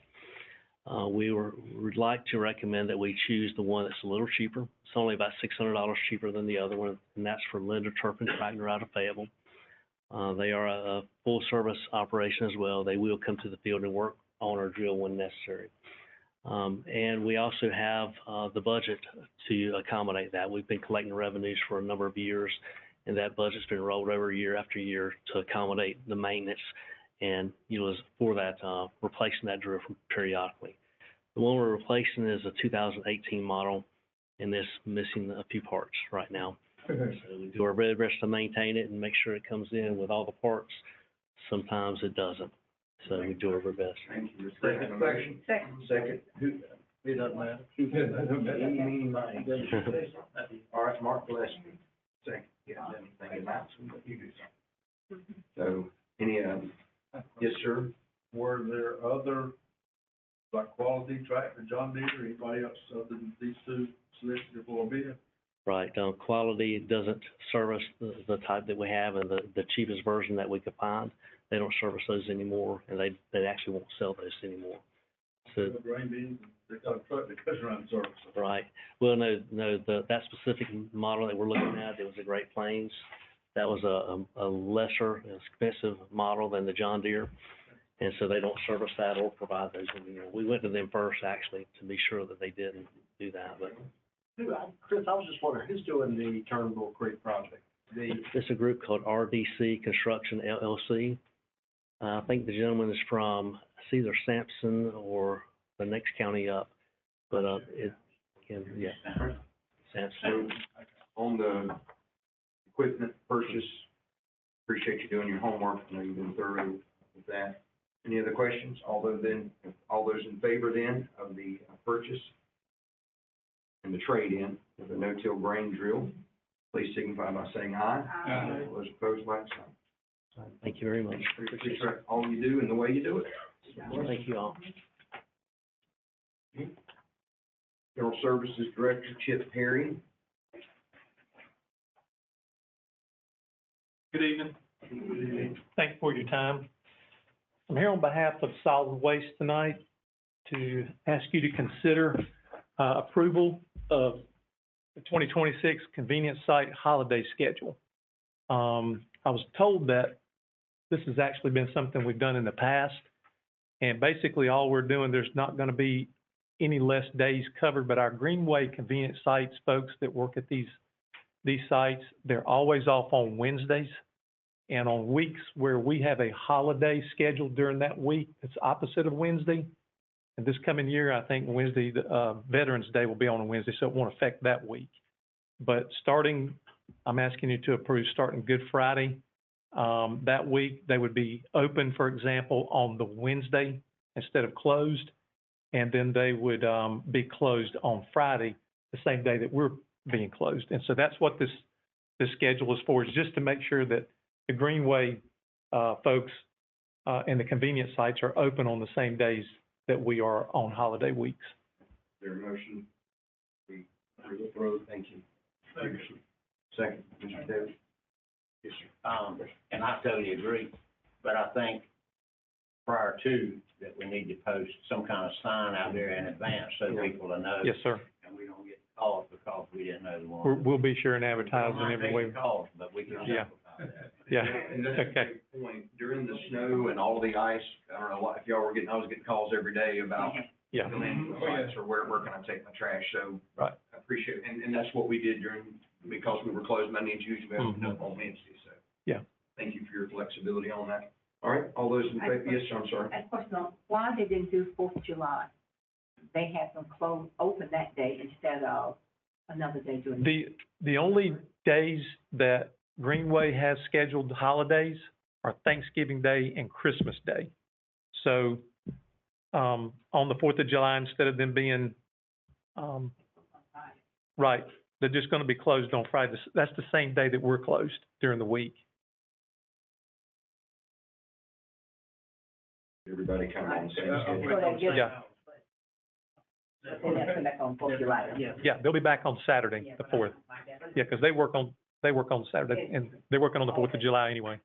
S17: We would like to recommend that we choose the one that's a little cheaper. It's only about $600 cheaper than the other one, and that's for Linder Turf and Tractor out of Fayetteville. They are a full-service operation as well. They will come to the field and work on our drill when necessary. And we also have the budget to accommodate that. We've been collecting revenues for a number of years, and that budget's been rolled over year after year to accommodate the maintenance and for that replacing that drill periodically. The one we're replacing is a 2018 model, and it's missing a few parts right now. So we do our very best to maintain it and make sure it comes in with all the parts. Sometimes it doesn't. So we do our very best.
S2: Thank you. Second. Second.
S12: It doesn't matter.
S2: All right, Mark Gillespie. Second. Yeah, anything in that? You do something. So, any, yes, sir?
S5: Were there other, like Quality, Tractor, John Deere, or anybody else other than these 2 solicited for a bid?
S17: Right, Quality doesn't service the type that we have, and the cheapest version that we could find, they don't service those anymore, and they actually won't sell those anymore. So,
S15: Grain beans, they got a truck that goes around the service.
S17: right, well, no, that specific model that we're looking at, it was a Great Plains. That was a lesser expensive model than the John Deere, and so they don't service that or provide those anymore. We went to them first, actually, to be sure that they didn't do that, but.
S12: Chris, I was just wondering, who's doing the Turnbull Creek project?
S17: It's a group called RDC Construction LLC. I think the gentleman is from, it's either Sampson or the next county up, but, Sampson.
S2: On the equipment purchase, appreciate you doing your homework. I know you've been thorough with that. Any other questions? All those in favor then of the purchase and the trade-in of the no-till grain drill, please signify by saying aye.
S3: Aye.
S2: All those opposed, like sign.
S17: Thank you very much.
S2: Appreciate all you do and the way you do it.
S17: Thank you all.
S2: General Services Director Chip Perry.
S6: Good evening. Thank you for your time. I'm here on behalf of Solid Waste tonight to ask you to consider approval of the 2026 convenience site holiday schedule. I was told that this has actually been something we've done in the past, and basically all we're doing, there's not going to be any less days covered, but our Greenway convenience sites folks that work at these sites, they're always off on Wednesdays. And on weeks where we have a holiday scheduled during that week, it's opposite of Wednesday. And this coming year, I think Wednesday, Veterans Day will be on a Wednesday, so it won't affect that week. But I'm asking you to approve starting Good Friday. That week, they would be open, for example, on the Wednesday instead of closed. And then they would be closed on Friday, the same day that we're being closed. And so that's what this schedule is for, is just to make sure that the Greenway folks and the convenience sites are open on the same days that we are on holiday weeks.
S2: Their motion, we approve. Thank you. Second, Mr. Davis. Yes, sir.
S18: And I totally agree, but I think prior to that, we need to post some kind of sign out there in advance so people will know.
S6: Yes, sir.
S18: And we don't get calls because we didn't know the one.
S6: We'll be sure and advertise in every way.
S18: Calls, but we can
S6: Yeah.
S18: simplify that.
S6: Yeah.
S2: And that's a
S6: Okay.
S2: good point. During the snow and all the ice, I don't know what, if y'all were I was getting calls every day about
S6: Yeah.
S2: the landfill sites or where can I take my trash? So
S6: Right.
S2: I appreciate it. And that's what we did because we were closed Monday and Tuesday, we opened up on Wednesday, so.
S6: Yeah.
S2: Thank you for your flexibility on that. All right, all those in favor, yes, sir, I'm sorry.
S9: A question on why they didn't do 4th of July? They had them open that day instead of another day during.
S6: The only days that Greenway has scheduled holidays are Thanksgiving Day and Christmas Day. So, on the 4th of July, instead of them being, right, they're just going to be closed on Friday. That's the same day that we're closed during the week.
S2: Everybody kind of on the same
S9: So
S2: schedule.
S9: they give-
S6: Yeah.
S9: But then that's back on 4th of July.
S6: Yeah, they'll be back on Saturday, the 4th. Yeah, because they work on Saturday, and they're working on the 4th of July anyway.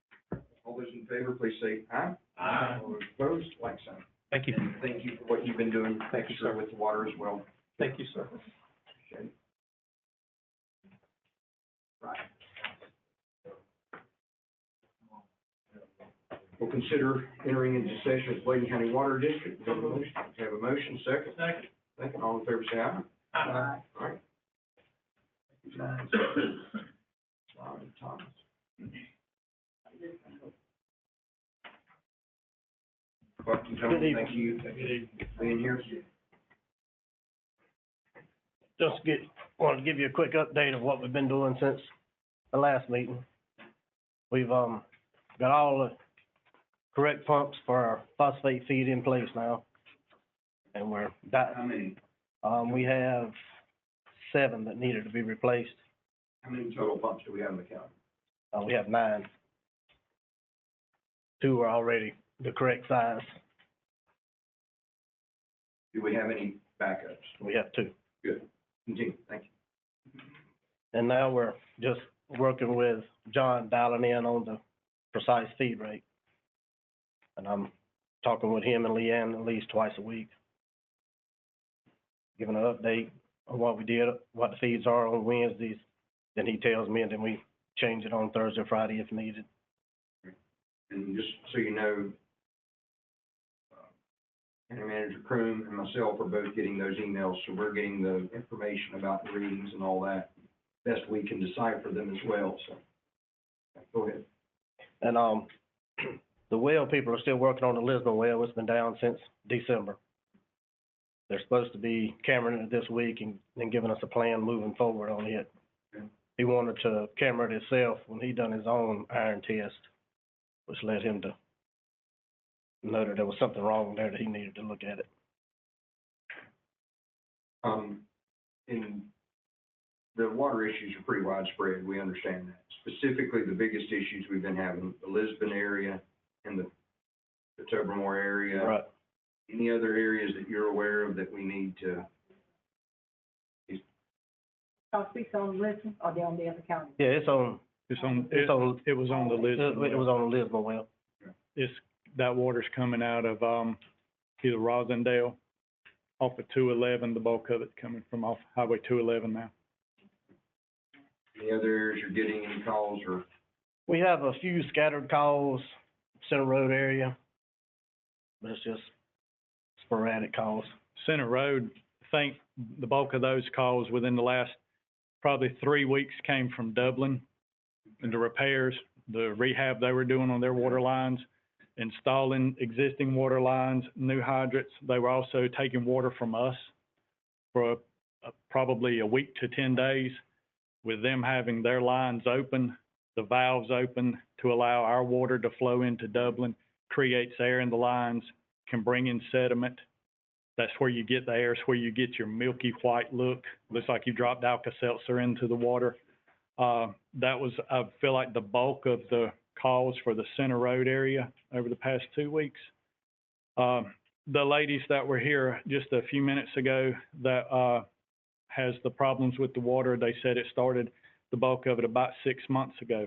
S2: All those in favor, please say aye. Aye. All those opposed, like sign.
S6: Thank you.
S2: And thank you for what you've been doing.
S6: Thank you,
S2: extra
S6: sir.
S2: with the water as well.
S6: Thank you, sir.
S2: Okay. Right. We'll consider entering into session with Bladen County Water District. Do we have a motion? Second? Second. All in favor, say aye. Aye. All right. Thomas. Welcome, Tony. Thank you for being here.
S19: Wanted to give you a quick update of what we've been doing since the last meeting. We've, got all the correct pumps for our phosphate feed in place now. And
S2: How many?
S19: We have 7 that needed to be replaced.
S2: How many total pumps do we have in the county?
S19: We have 9. 2 are already the correct size.
S2: Do we have any backups?
S19: We have 2.
S2: Good. Continue. Thank you.
S19: And now we're just working with John dialing in on the precise feed rate. And I'm talking with him and Leanne at least twice a week, giving an update on what we did, what the feeds are on Wednesdays. Then he tells me, and then we change it on Thursday or Friday if needed.
S2: And just so you know, County Manager Croom and myself are both getting those emails, so we're getting the information about the readings and all that, best we can decipher them as well, so. Go ahead.
S19: And, the well people are still working on the Lisbon well. It's been down since December. They're supposed to be cammering it this week and giving us a plan moving forward on it.
S2: Okay.
S19: He wanted to camera it himself when he done his own iron test, which led him to know that there was something wrong there that he needed to look at it.
S2: And the water issues are pretty widespread, we understand that. Specifically, the biggest issues we've been having, the Lisbon area and the Tobermore area.
S19: Right.
S2: Any other areas that you're aware of that we need to?
S9: I'll speak on Lisbon, or they on the other county?
S19: Yeah, it was on the Lisbon. It was on the Lisbon well.
S20: That water's coming out of, either Rosendale off of 211, the bulk of it coming from off Highway 211 now.
S2: Any other areas you're getting any calls or?
S19: We have a few scattered calls, Center Road area, but it's just sporadic calls.
S20: Center Road, I think the bulk of those calls within the last probably 3 weeks came from Dublin and the repairs, the rehab they were doing on their water lines, installing existing water lines, new hydrants. They were also taking water from us for probably a week to 10 days, with them having their lines open, the valves open to allow our water to flow into Dublin, creates air in the lines, can bring in sediment. That's where you get the air, it's where you get your milky white look. Looks like you dropped Alka-Seltzer into the water. That was, I feel like, the bulk of the calls for the Center Road area over the past 2 weeks. The ladies that were here just a few minutes ago that has the problems with the water, they said it started, the bulk of it, about 6 months ago.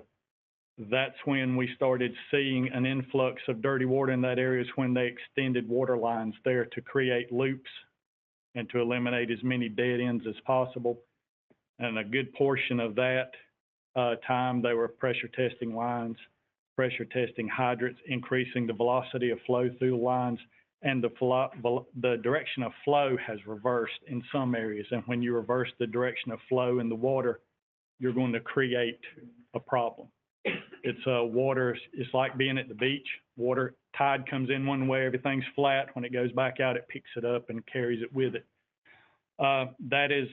S20: That's when we started seeing an influx of dirty water in that area, is when they extended water lines there to create loops and to eliminate as many dead ends as possible. And a good portion of that time, they were pressure testing lines, pressure testing hydrants, increasing the velocity of flow through the lines, and the direction of flow has reversed in some areas. And when you reverse the direction of flow in the water, you're going to create a problem. It's water, it's like being at the beach. Water, tide comes in one way, everything's flat. When it goes back out, it picks it up and carries it with it. That is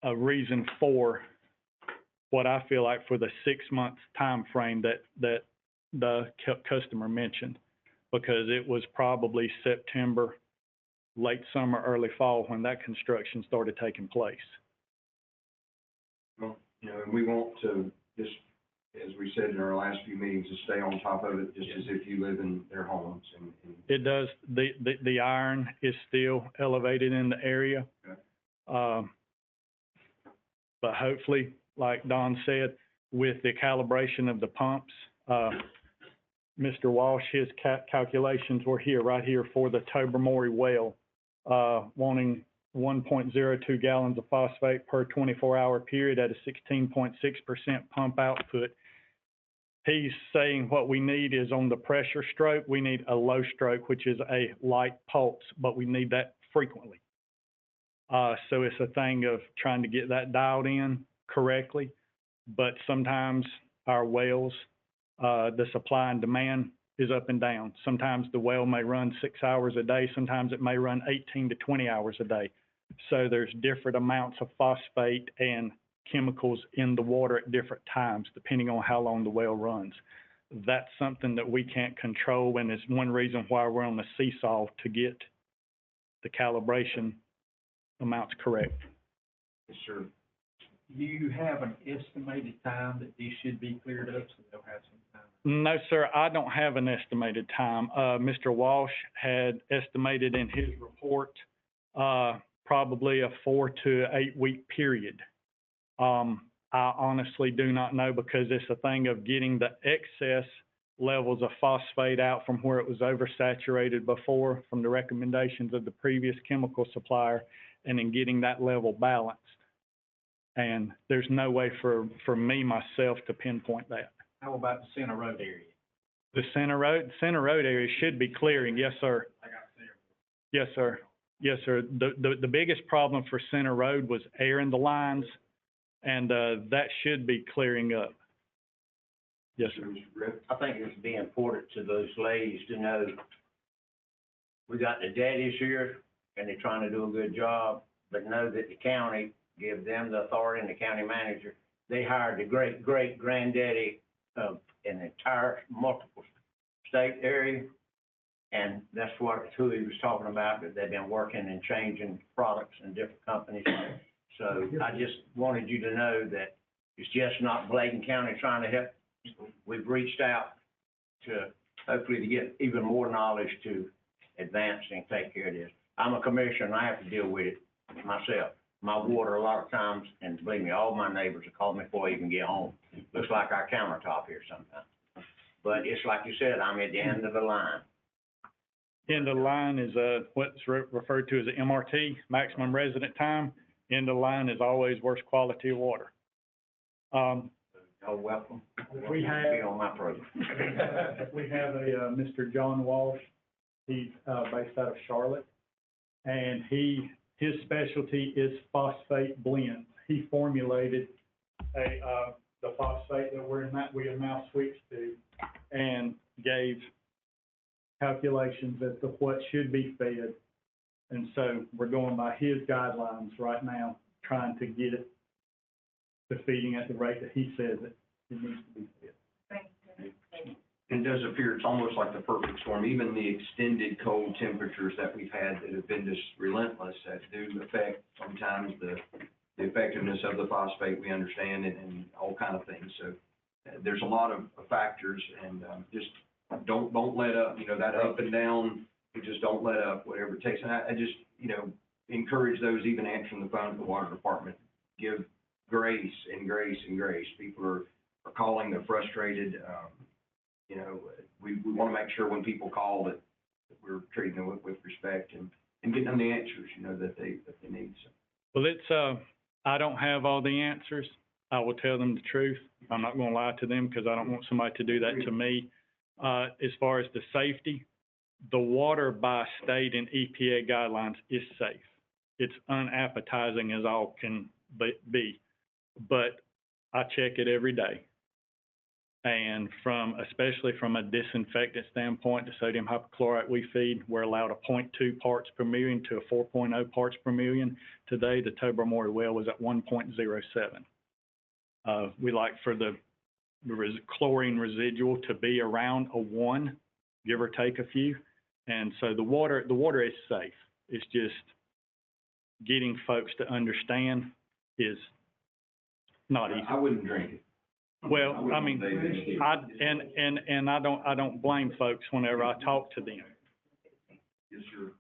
S20: a reason for what I feel like for the 6 month time frame that the customer mentioned, because it was probably September, late summer, early fall when that construction started taking place.
S2: Well, and we want to just, as we said in our last few meetings, to stay on top of it, just as if you live in their homes. And
S20: it does. The iron is still elevated in the area.
S2: Okay.
S20: But hopefully, like Don said, with the calibration of the pumps, Mr. Walsh, his calculations were here, right here for the Tobermore well, wanting 1.02 gallons of phosphate per 24-hour period at a 16.6% pump output. He's saying what we need is on the pressure stroke, we need a low stroke, which is a light pulse, but we need that frequently. So it's a thing of trying to get that dialed in correctly, but sometimes our wells, the supply and demand is up and down. Sometimes the well may run 6 hours a day, sometimes it may run 18 to 20 hours a day. So there's different amounts of phosphate and chemicals in the water at different times, depending on how long the well runs. That's something that we can't control, and it's one reason why we're on the seesaw to get the calibration amounts correct.
S2: Yes, sir.
S21: Do you have an estimated time that these should be cleared up so they'll have some time?
S20: No, sir, I don't have an estimated time. Mr. Walsh had estimated in his report probably a 4 to 8 week period I honestly do not know because it's a thing of getting the excess levels of phosphate out from where it was oversaturated before from the recommendations of the previous chemical supplier and then getting that level balanced. And there's no way for me, myself, to pinpoint that.
S21: How about the Center Road area?
S20: The Center Road area should be clearing, yes, sir.
S21: I got there.
S20: Yes, sir. Yes, sir. The biggest problem for Center Road was air in the lines, and that should be clearing up. Yes, sir.
S18: I think it'd be important to those ladies to know we got the daddies here and they're trying to do a good job, but know that the county give them the authority and the county manager. They hired the great granddaddy of an entire multiple state area. And that's who he was talking about, that they've been working and changing products in different companies. So I just wanted you to know that it's just not Bladen County trying to help. We've reached out to hopefully to get even more knowledge to advance and take care of this. I'm a commissioner and I have to deal with it myself. My water, a lot of times, and believe me, all my neighbors have called me before I even get home. Looks like our countertop here sometimes. But it's like you said, I'm at the end of the line.
S20: End of the line is what's referred to as an MRT, maximum resident time. End of the line is always worst quality of water.
S18: You're welcome.
S20: We have-
S18: Be on my program.
S20: We have a Mr. John Walsh. He's based out of Charlotte, and his specialty is phosphate blends. He formulated the phosphate that we have now switched to, and gave calculations as to what should be fed. And so we're going by his guidelines right now, trying to get it to feeding at the rate that he says it needs to be fed.
S2: It does appear it's almost like the perfect storm. Even the extended cold temperatures that we've had that have been just relentless that do affect sometimes the effectiveness of the phosphate, we understand, and all kind of things. So there's a lot of factors, and just don't let up, that up and down, you just don't let up, whatever it takes. And I just, encourage those even answering the phone at the water department, give grace and grace and grace. People are calling, they're frustrated. We want to make sure when people call that we're treating them with respect and getting them the answers, that they need. So.
S20: Well, I don't have all the answers. I will tell them the truth. I'm not going to lie to them because I don't want somebody to do that to me. As far as the safety, the water by state and EPA guidelines is safe. It's unappetizing as all can be, but I check it every day. And especially from a disinfectant standpoint, the sodium hypochlorite we feed, we're allowed a 0.2 parts per million to a 4.0 parts per million. Today, the Tobe Memorial well was at 1.07. We like for the chlorine residual to be around a 1, give or take a few. And so the water is safe. It's just getting folks to understand is not easy.
S2: I wouldn't drink it.
S20: Well, I mean, I don't blame folks whenever I talk to them.
S15: Yes, sir.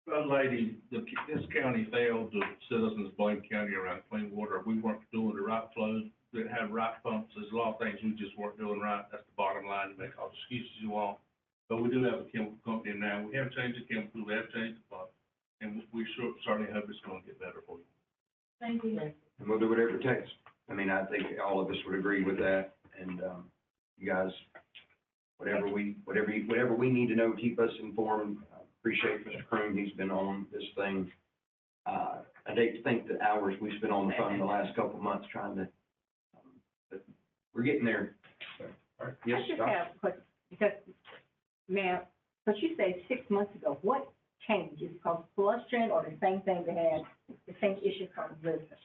S15: Well, lady, this county failed the citizens of Bladen County around clean water. We weren't doing the right flows, didn't have right pumps. There's a lot of things we just weren't doing right. That's the bottom line. You make all the excuses you want. But we do have a chemical company now. We have changed the chemical, we have changed the pump, and we certainly hope it's going to get better for you.
S9: Thank you.
S2: And we'll do whatever it takes. I mean, I think all of us would agree with that, and, you guys, whatever we need to know, keep us informed. Appreciate Mr. Croom, he's been on this thing. I hate to think the hours we spent on the phone the last couple of months trying to, but we're getting there. Yes,
S9: I just
S2: Doc?
S9: have a question, because, ma'am, but you said 6 months ago, what changed? Is it called flushing or the same thing they had, the same issue from Lisbon?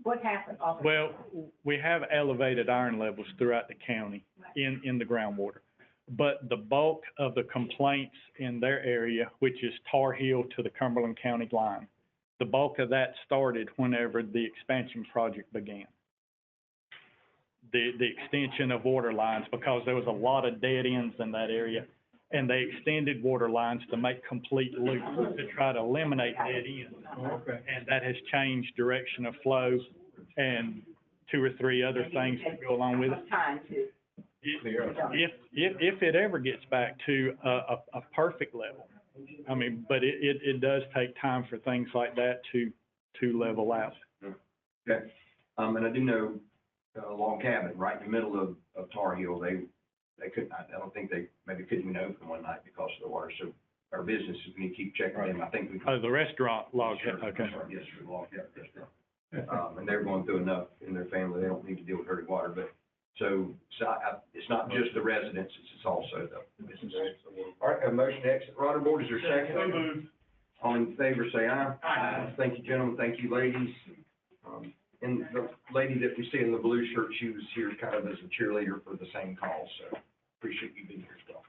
S9: What happened?
S20: Well, we have elevated iron levels throughout the county in the groundwater. But the bulk of the complaints in their area, which is Tar Heel to the Cumberland County line, the bulk of that started whenever the expansion project began. The extension of water lines, because there was a lot of dead ends in that area, and they extended water lines to make complete loops to try to eliminate dead ends.
S21: Okay.
S20: And that has changed direction of flow and 2 or 3 other things that go along with it.
S9: Time to.
S20: If it ever gets back to a perfect level, I mean, but it does take time for things like that to level out.
S2: Okay, and I do know, Log Cabin, right in the middle of Tar Heel, they couldn't, I don't think they, maybe couldn't even open one night because of the water, so our businesses, we need to keep checking them, I think we.
S20: Oh, the restaurant Log
S2: Sure,
S20: Cabin, okay.
S2: I'm sorry, yes, sir, Log Cabin restaurant. And they're going through enough in their family, they don't need to deal with dirty water, but, so it's not just the residents, it's also the businesses. All right, a motion to exit water board, is there a second?
S5: So moved.
S2: All in favor, say aye.
S5: Aye.
S2: Thank you, gentlemen, thank you, ladies. And the lady that we see in the blue shirt, she was here kind of as a cheerleader for the same cause, so appreciate you being here as well.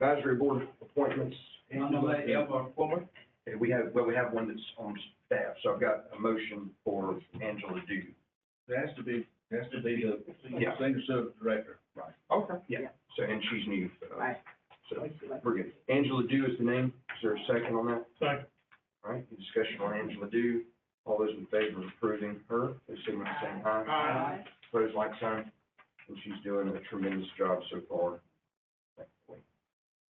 S2: Advisory board appointments. Okay, we have one that's on staff, so I've got a motion for Angela Dew.
S15: It has to be the
S2: Yeah.
S15: senior service director.
S2: Right. Okay. Yeah, so, and she's new,
S9: Right.
S2: so, we're good. Angela Dew is the name, is there a second on that?
S21: Second.
S2: All right, any discussion on Angela Dew, all those in favor of approving her, please signify by saying aye.
S9: Aye.
S2: Opposed, like sign, and she's doing a tremendous job so far.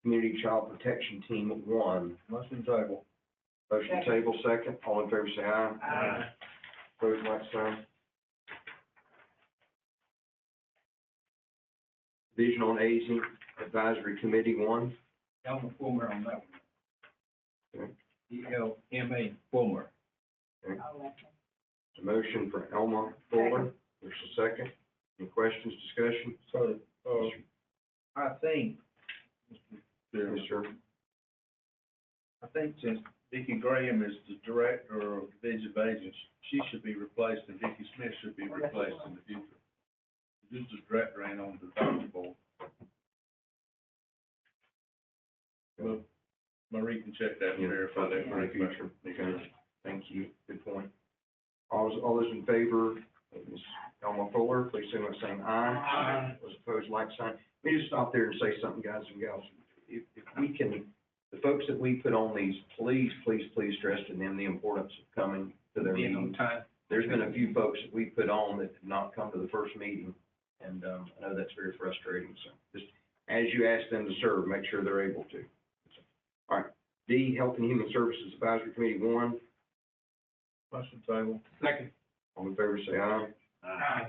S2: Community Child Protection Team 1.
S15: Motion table.
S2: Motion table, second, all in favor say aye.
S9: Aye.
S2: Opposed, like sign. Division on Aging Advisory Committee 1.
S15: Elmer Fulmer on that one.
S2: Okay.
S15: ELMA Fulmer.
S2: A motion for Elma Fuller, there's a second. Any questions, discussion?
S15: So, I think,
S2: Yes, sir.
S15: I think since Vicki Graham is the director of Division of Agents, she should be replaced and Vicki Smith should be replaced in the future. This is the director and on the advisory board. Well, Marie can check that and verify that for the future.
S2: Okay, thank you, good point. All those in favor of Ms. Elma Fuller, please signify by saying aye.
S9: Aye.
S2: Those opposed, like sign. Let me just stop there and say something, guys and gals. If we can, the folks that we put on these, please stress to them the importance of coming to their
S21: Being on
S2: meetings.
S21: time.
S2: There's been a few folks that we put on that did not come to the first meeting, and, I know that's very frustrating, so just, as you ask them to serve, make sure they're able to. All right, D, Health and Human Services Advisory Committee 1,
S15: Motion table.
S21: Second.
S2: all in favor say aye.
S21: Aye.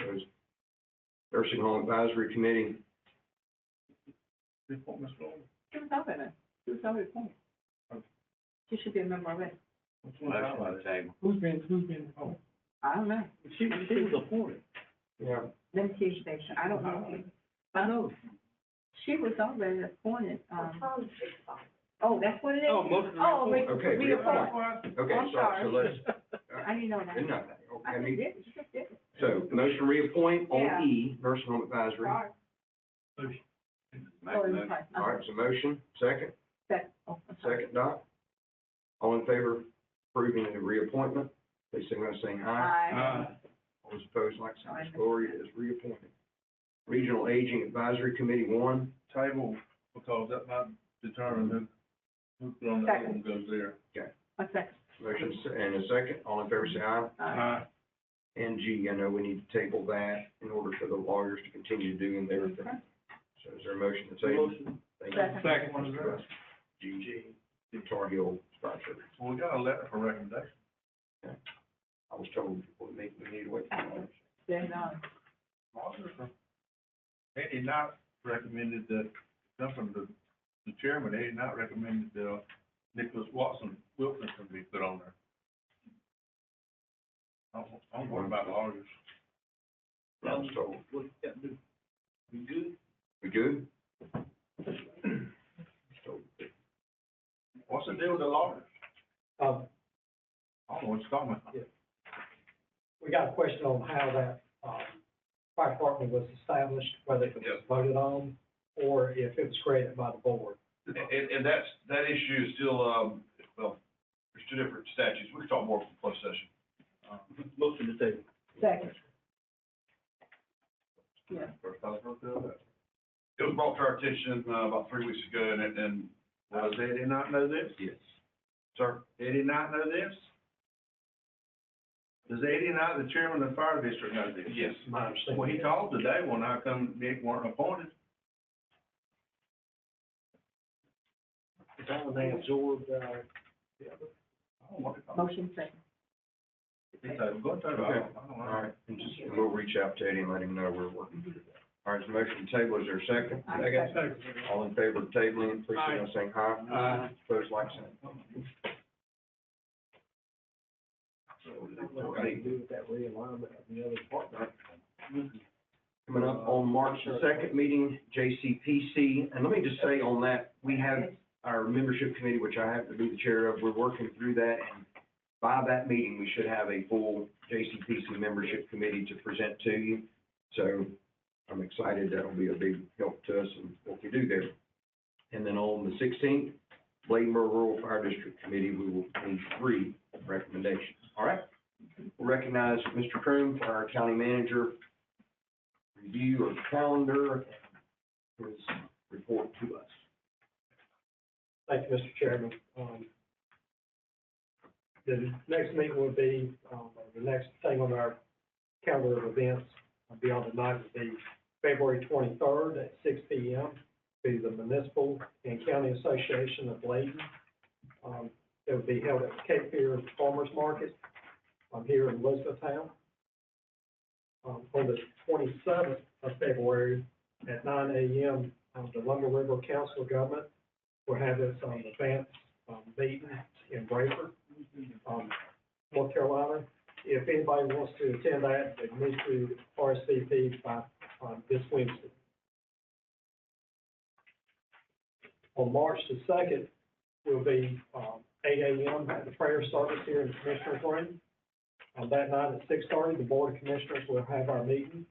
S2: Opposed? Nursing Home Advisory Committee,
S15: Report, Ms. Fuller.
S9: She was already there. She was already appointed. She should be a member already.
S21: Who's been, oh,
S9: I don't know.
S15: She was appointed.
S2: yeah,
S9: Let me see if they, I don't know.
S15: I know.
S9: She was already appointed, oh, that's what it is?
S15: Oh, motion to
S9: Oh,
S2: Okay,
S9: reappoint.
S2: okay,
S9: I'm
S2: so
S9: sorry.
S2: let's,
S9: I didn't know that.
S2: didn't know that,
S9: I
S2: okay.
S9: just did, she just did it.
S2: So, motion to reappoint
S9: Yeah.
S2: on E, Nursing Home Advisory.
S9: Sorry. Oh, it's fine.
S2: All right, so motion, second,
S9: Second. Oh, I'm sorry.
S2: second, Doc. All in favor of approving the reappointment, please signify by saying aye.
S9: Aye.
S2: All those opposed, like sign. Ms. Gloria is reappointed. Regional Aging Advisory Committee 1,
S15: Table, because that might determine who put on that one goes there.
S9: A second.
S2: motion and a second, all in favor say aye.
S9: Aye.
S2: And G, I know we need to table that in order for the lawyers to continue doing their thing. So is there a motion to table? Thank you.
S9: Second.
S15: One is that.
S2: G, Tar Heel Fire Service.
S15: Well, we got a letter for recommendation.
S2: I was told before the meeting, we need to wait for the lawyers.
S9: Then,
S15: They did not recommended that, come from the chairman, they did not recommend that, Nicholas Wilson be put on there. I'm worried about lawyers.
S2: I was told.
S15: What you got to do? We good?
S2: We good?
S15: What's the deal with the lawyers? I don't know what you're talking about.
S14: We got a question on how that, fire department was established, whether it was voted on, or if it was created by the board.
S4: And that issue is still, well, there's two different statutes. We can talk more from closed session.
S15: Motion to table.
S9: second. Yeah.
S4: It was brought to our attention, about 3 weeks ago, and
S15: Does Eddie not know this?
S2: Yes.
S15: Sir, Eddie not know this? Does Eddie not, the chairman of the fire district, know this?
S4: Yes.
S12: My understanding.
S15: Well, he called today when I come, Nick weren't appointed.
S12: They absorbed,
S15: I don't want to call.
S9: Motion second.
S15: He told, go tell him,
S2: Okay.
S15: I don't know.
S2: All right, and just, we'll reach out to Eddie and let him know we're working through that. All right, so motion to table, is there a second?
S9: Second.
S2: All in favor of tabling, it, please signal by saying aye.
S12: Aye.
S2: Opposed, like sign.
S12: what they do with that realignment of the other department.
S2: Coming up on March the second meeting, JCPC, and let me just say on that, we have our membership committee, which I happen to be the chair of, we're working through that, and by that meeting, we should have a full JCPC membership committee to present to you. So I'm excited, that'll be a big help to us in what we do there. And then on the 16th, Bladen Rural Fire District Committee, we will need 3 recommendations. All right? We'll recognize Mr. Croom for our county manager review of calendar and his report to us.
S14: Thank you, Mr. Chairman. The next meeting will be, the next thing on our calendar of events, beyond the night, will be February 23rd at 6 p.m. Be the Municipal and County Association of Bladen. It will be held at Cape Fear Farmers Market here in Elizabethtown. On the 27th of February at 9 a.m., the Lumber River Council of Government will have its advance meeting in Brayford, North Carolina. If anybody wants to attend that, they need to RSVP by this Wednesday. On March the 2nd, will be 8 a.m. at the prayer service here in the Commissioner's Room. That night at 6:30, the Board of Commissioners will have our meeting.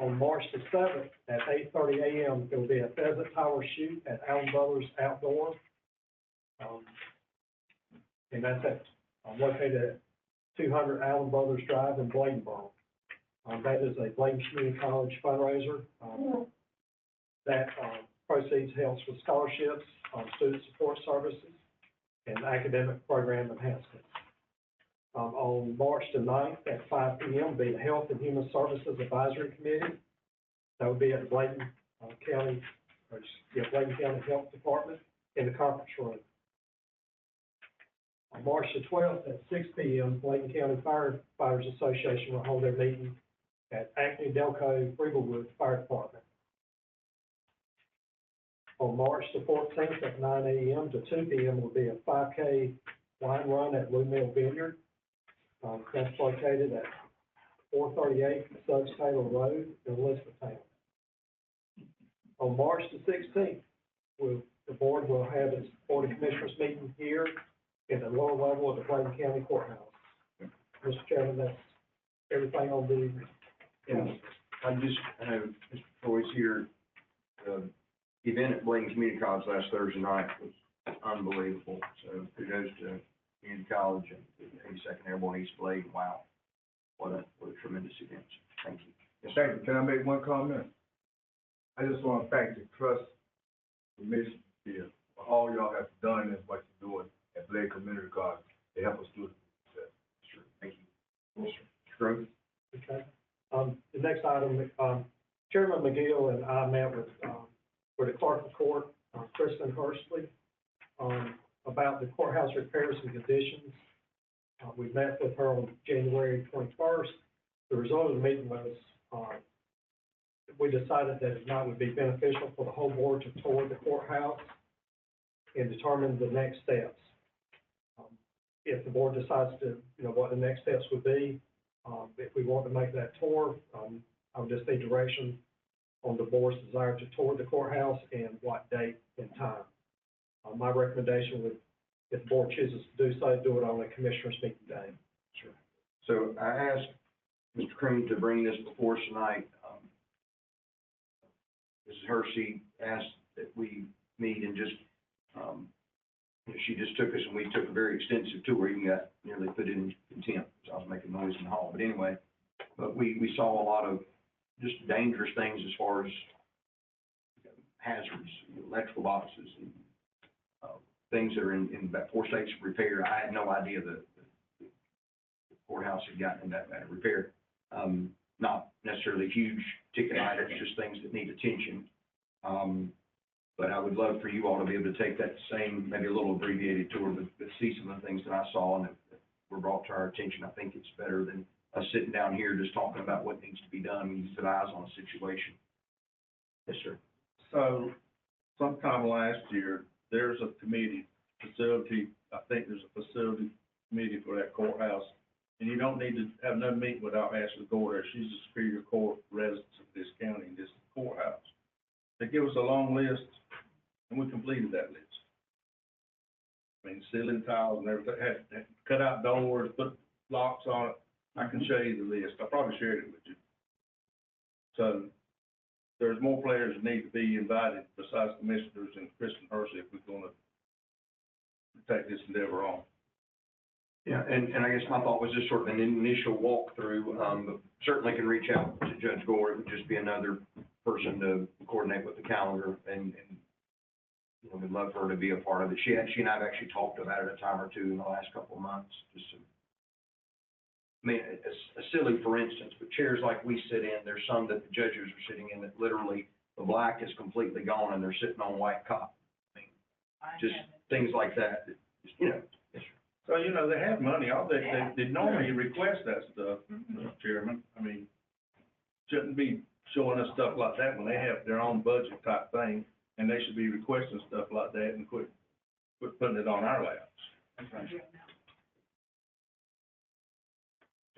S14: On March the 7th at 8:30 a.m., there will be a pheasant tower shoot at Allen Brothers Outdoor. And that's located at 200 Allen Brothers Drive in Bladenboro. That is a Bladen Community College fundraiser. That proceeds helps with scholarships, student support services, and academic program enhancements. On March the 9th at 5 p.m. will be the Health and Human Services Advisory Committee. That would be at Bladen County Health Department in the conference room. On March the 12th at 6 p.m., Bladen County Firefighters Association will hold their meeting at Acme Delco Freeblewood Fire Department. On March the 14th at 9 a.m. to 2 p.m. will be a 5K wine run at Blue Mill Vineyard. That's located at 438 Suggs Taylor Road in Elizabethtown. On March the 16th, the board will have its Board of Commissioners meeting here in the lower level of the Bladen County Courthouse. Mr. Chairman, that's everything on the.
S2: Yeah, I just have Mr. Troy's here. The event at Bladen Community College last Thursday night was unbelievable. So kudos to Community College and the 82nd Airborne East Bladen. Wow, what a tremendous event. Thank you. Yes, sir.
S7: Thank you. Can I make one comment? I just want to thank the trust commission here for all y'all have done and what you're doing at Bladen Community College to help us do it.
S2: Sure. Thank you. Yes, sir. True.
S14: Okay. The next item, Chairman McGill and I met with the clerk of court, Kristen Hursley, about the courthouse repairs and conditions. We met with her on January 21st. The result of the meeting was we decided that it would be beneficial for the whole board to tour the courthouse and determine the next steps. If the board decides to, what the next steps would be, if we want to make that tour, I would just need direction on the board's desire to tour the courthouse and what date and time. My recommendation would, if the board chooses to do so, do it on a commissioner's meeting day.
S2: Sure. So I asked Mr. Croom to bring this before us tonight. Mrs. Hershey asked that we meet and just, she just took us and we took a very extensive tour, even got nearly put in contempt, so I was making noise in the hall. But anyway, we saw a lot of just dangerous things as far as hazards, electrical boxes, and, things that are in about 4 states of repair. I had no idea that the courthouse had gotten in that bad of repair. Not necessarily huge ticket items, just things that need attention. But I would love for you all to be able to take that same, maybe a little abbreviated tour, but see some of the things that I saw and that were brought to our attention. I think it's better than us sitting down here just talking about what needs to be done. We need to put eyes on a situation. Yes, sir.
S15: So sometime last year, there's a committee, facility, I think there's a facility committee for that courthouse. And you don't need to have no meeting without Ashley Gore there. She's the Superior Court resident of this county and this courthouse. They give us a long list, and we completed that list. I mean, ceiling tiles and everything, had cut out doors, put locks on it. I can show you the list. I probably shared it with you. So there's more players that need to be invited besides commissioners and Kristen Hershey if we're gonna take this endeavor on.
S2: Yeah, and I guess my thought was just sort of an initial walkthrough, but certainly can reach out to Judge Gore. It would just be another person to coordinate with the calendar, and you know, we'd love for her to be a part of it. She and I have actually talked about it a time or two in the last couple of months, just to, I mean, a silly for instance, but chairs like we sit in, there's some that the judges are sitting in that literally the black is completely gone and they're sitting on white cotton. I mean, just things like that, you know.
S15: So, you know, they have money, all they normally request that stuff, Mr. Chairman. I mean, shouldn't be showing us stuff like that when they have their own budget type thing, and they should be requesting stuff like that and quit putting it on our laps.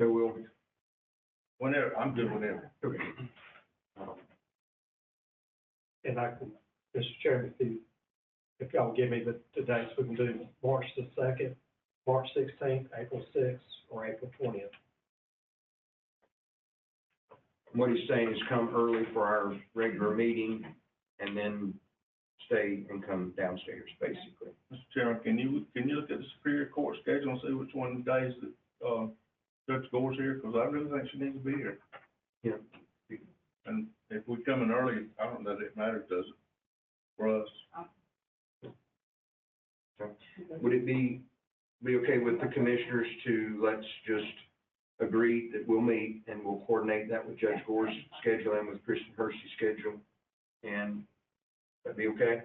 S2: So we'll.
S15: Whenever, I'm good whenever.
S2: Okay.
S14: And I can, Mr. Chairman, if y'all give me the dates, we can do March the 2nd, March 16th, April 6th, or April 20th.
S2: What he's saying is come early for our regular meeting and then stay and come downstairs, basically.
S15: Mr. Chairman, can you look at the Superior Court schedule and see which one of the days that, Judge Gore's here? Because I really think she needs to be here.
S2: Yeah.
S15: And if we come in early, I don't know that it matters, does it, for us?
S2: So, would it be okay with the commissioners to, let's just agree that we'll meet and we'll coordinate that with Judge Gore's schedule and with Kristen Hershey's schedule? And that'd be okay?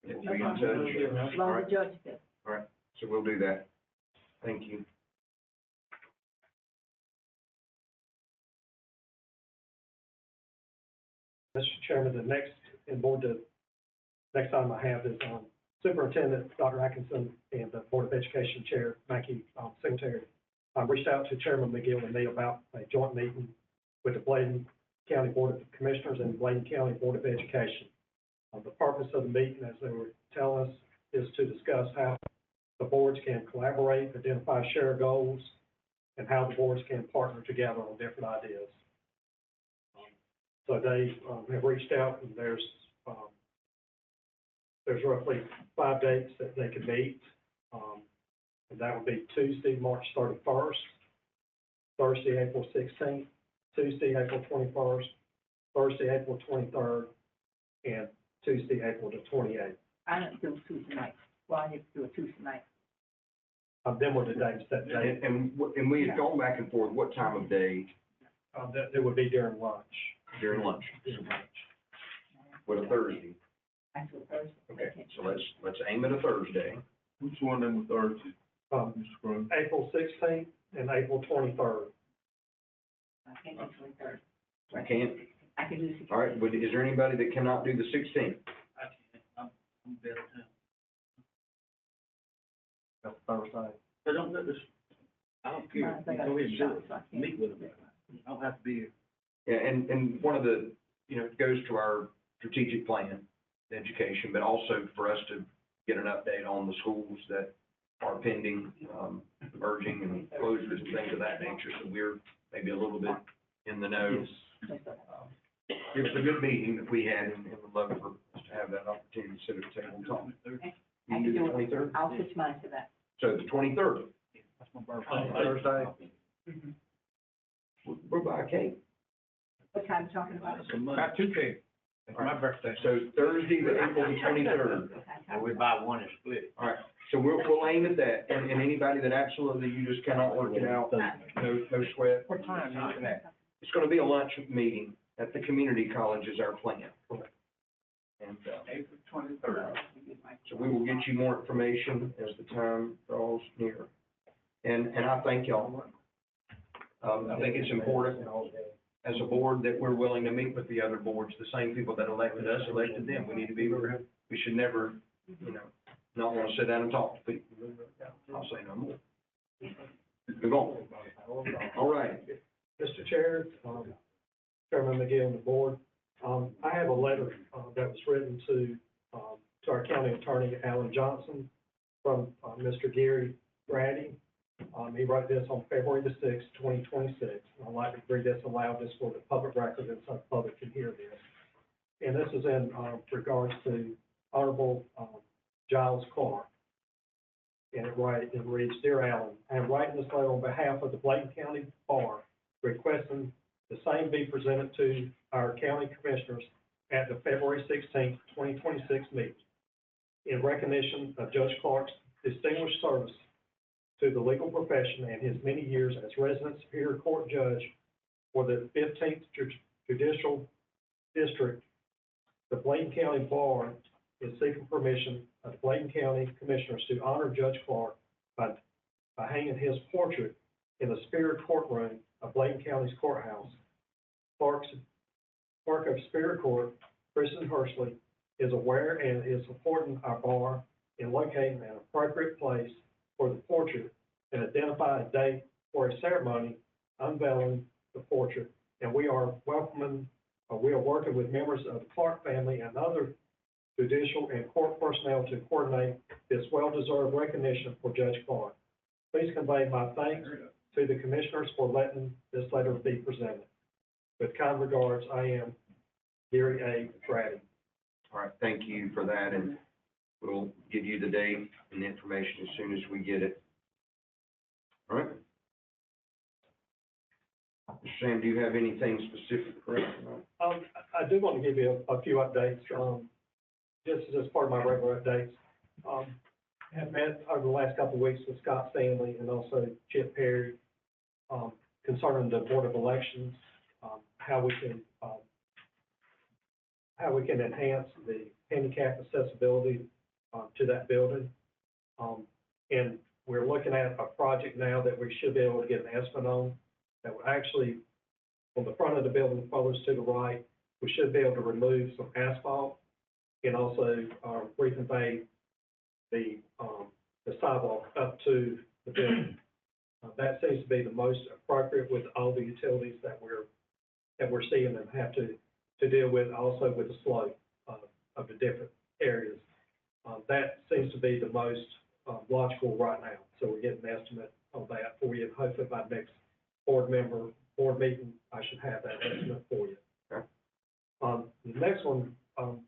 S2: And we'll be in touch.
S9: As long as the judge says.
S2: All right, so we'll do that. Thank you.
S14: Mr. Chairman, the next item I have is Superintendent Dr. Atkinson and the Board of Education Chair, Mackey, Secretary, reached out to Chairman McGill and me about a joint meeting with the Bladen County Board of Commissioners and the Bladen County Board of Education. The purpose of the meeting, as they were telling us, is to discuss how the boards can collaborate, identify shared goals, and how the boards can partner together on different ideas. So they have reached out, and there's roughly 5 dates that they could meet. And that would be Tuesday, March 31st, Thursday, April 16th, Tuesday, April 21st, Thursday, April 23rd, and Tuesday, April the 28th.
S9: I don't do Tuesday night. Well, I need to do a Tuesday night.
S14: Them were the dates that day.
S2: And we had gone back and forth, what time of day?
S14: That would be during lunch.
S2: During lunch. With a Thursday.
S9: I do a Thursday.
S2: Okay, so let's aim at a Thursday.
S15: Which one of them was Thursday? Mr. Scruggs?
S14: April 16th and April 23rd.
S9: I can't do 23rd.
S2: I can't?
S9: I can do 16th.
S2: All right, but is there anybody that cannot do the 16th?
S19: I'm better too.
S14: That's Thursday.
S19: But don't let this, I don't care,
S9: I think I
S19: go ahead and do
S9: shot,
S19: it,
S9: so I can't.
S19: meet with them. I don't have to be here.
S2: Yeah, and one of the, you know, it goes to our strategic plan, education, but also for us to get an update on the schools that are pending, merging and closures and things of that nature, so we're maybe a little bit in the know. It was a good meeting that we had, and would love for us to have that opportunity to sit at the table and talk.
S9: I
S2: You
S9: can
S2: do
S9: do
S2: the
S9: it.
S2: 23rd?
S9: I'll switch mine to that.
S2: So the 23rd,
S19: That's my birthday.
S14: Thursday.
S2: we're by a cake.
S9: What time are you talking about?
S15: About 2 K. It's my birthday.
S2: So Thursday, the April the 23rd.
S18: And we buy one and split it.
S2: All right, so we'll aim at that, and anybody that absolutely you just cannot work it out, no sweat.
S12: What time are you looking at?
S2: It's gonna be a lunch meeting at the community college is our plan. And,
S21: April 23rd.
S2: so we will get you more information as the time draws near. And I thank y'all. I think it's important as a board that we're willing to meet with the other boards, the same people that elected us, elected them. We need to be, we should never, not want to sit down and talk to people. I'll say no more. Move on. All right.
S14: Mr. Chair, Chairman McGee and the board, I have a letter, that was written to our county attorney, Alan Johnson, from, Mr. Gary Brady. He wrote this on February the 6th, 2026. I'd like to read this aloud just for the public record and so the public can hear this. And this is in, regards to Honorable, Giles Clark. And it reads, Dear Alan, I am writing this letter on behalf of the Bladen County Bar, requesting the same be presented to our county commissioners at the February 16th, 2026 meeting. In recognition of Judge Clark's distinguished service to the legal profession and his many years as resident Superior Court Judge for the 15th Judicial District, the Bladen County Bar is seeking permission of the Bladen County Commissioners to honor Judge Clark by hanging his portrait in the Superior Courtroom of Bladen County's courthouse. Clark of Superior Court, Kristen Hursley, is aware and is supporting our bar in locating an appropriate place for the portrait and identify a date for a ceremony unveiling the portrait. And we are working with members of the Clark family and other judicial and court personnel to coordinate this well-deserved recognition for Judge Clark. Please convey my thanks to the commissioners for letting this letter be presented. With kind regards, I am Gary A. Brady.
S2: All right, thank you for that, and we'll give you the date and the information as soon as we get it. All right? Mr. Sam, do you have anything specific for us tonight?
S14: I do want to give you a few updates, just as part of my regular updates. Have met over the last couple of weeks with Scott Stanley and also Chip Perry, concerning the Board of Elections, how we can enhance the handicap accessibility to that building. And we're looking at a project now that we should be able to get an estimate on that will actually, on the front of the building, furthest to the right, we should be able to remove some asphalt and also reconvey the sidewalk up to the building. That seems to be the most appropriate with all the utilities that we're seeing and have to deal with, also with the slope of the different areas. That seems to be the most logical right now. So we're getting an estimate on that for you. Hopefully by next board meeting, I should have that estimate for you.
S2: Okay.
S14: The next one, going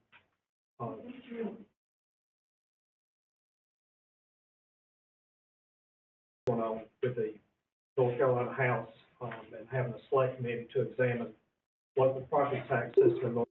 S14: on with the North Carolina House, and having a select committee to examine local property tax system in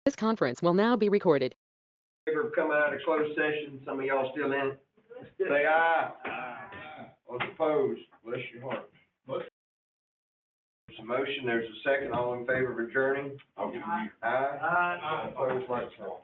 S1: This conference will now be recorded.
S2: Favor of coming out of closed session, some of y'all still in, say aye. Aye. Those opposed, bless your heart. There's a motion, there's a second, all in favor of adjourning? Aye. Aye. Opposed, like so.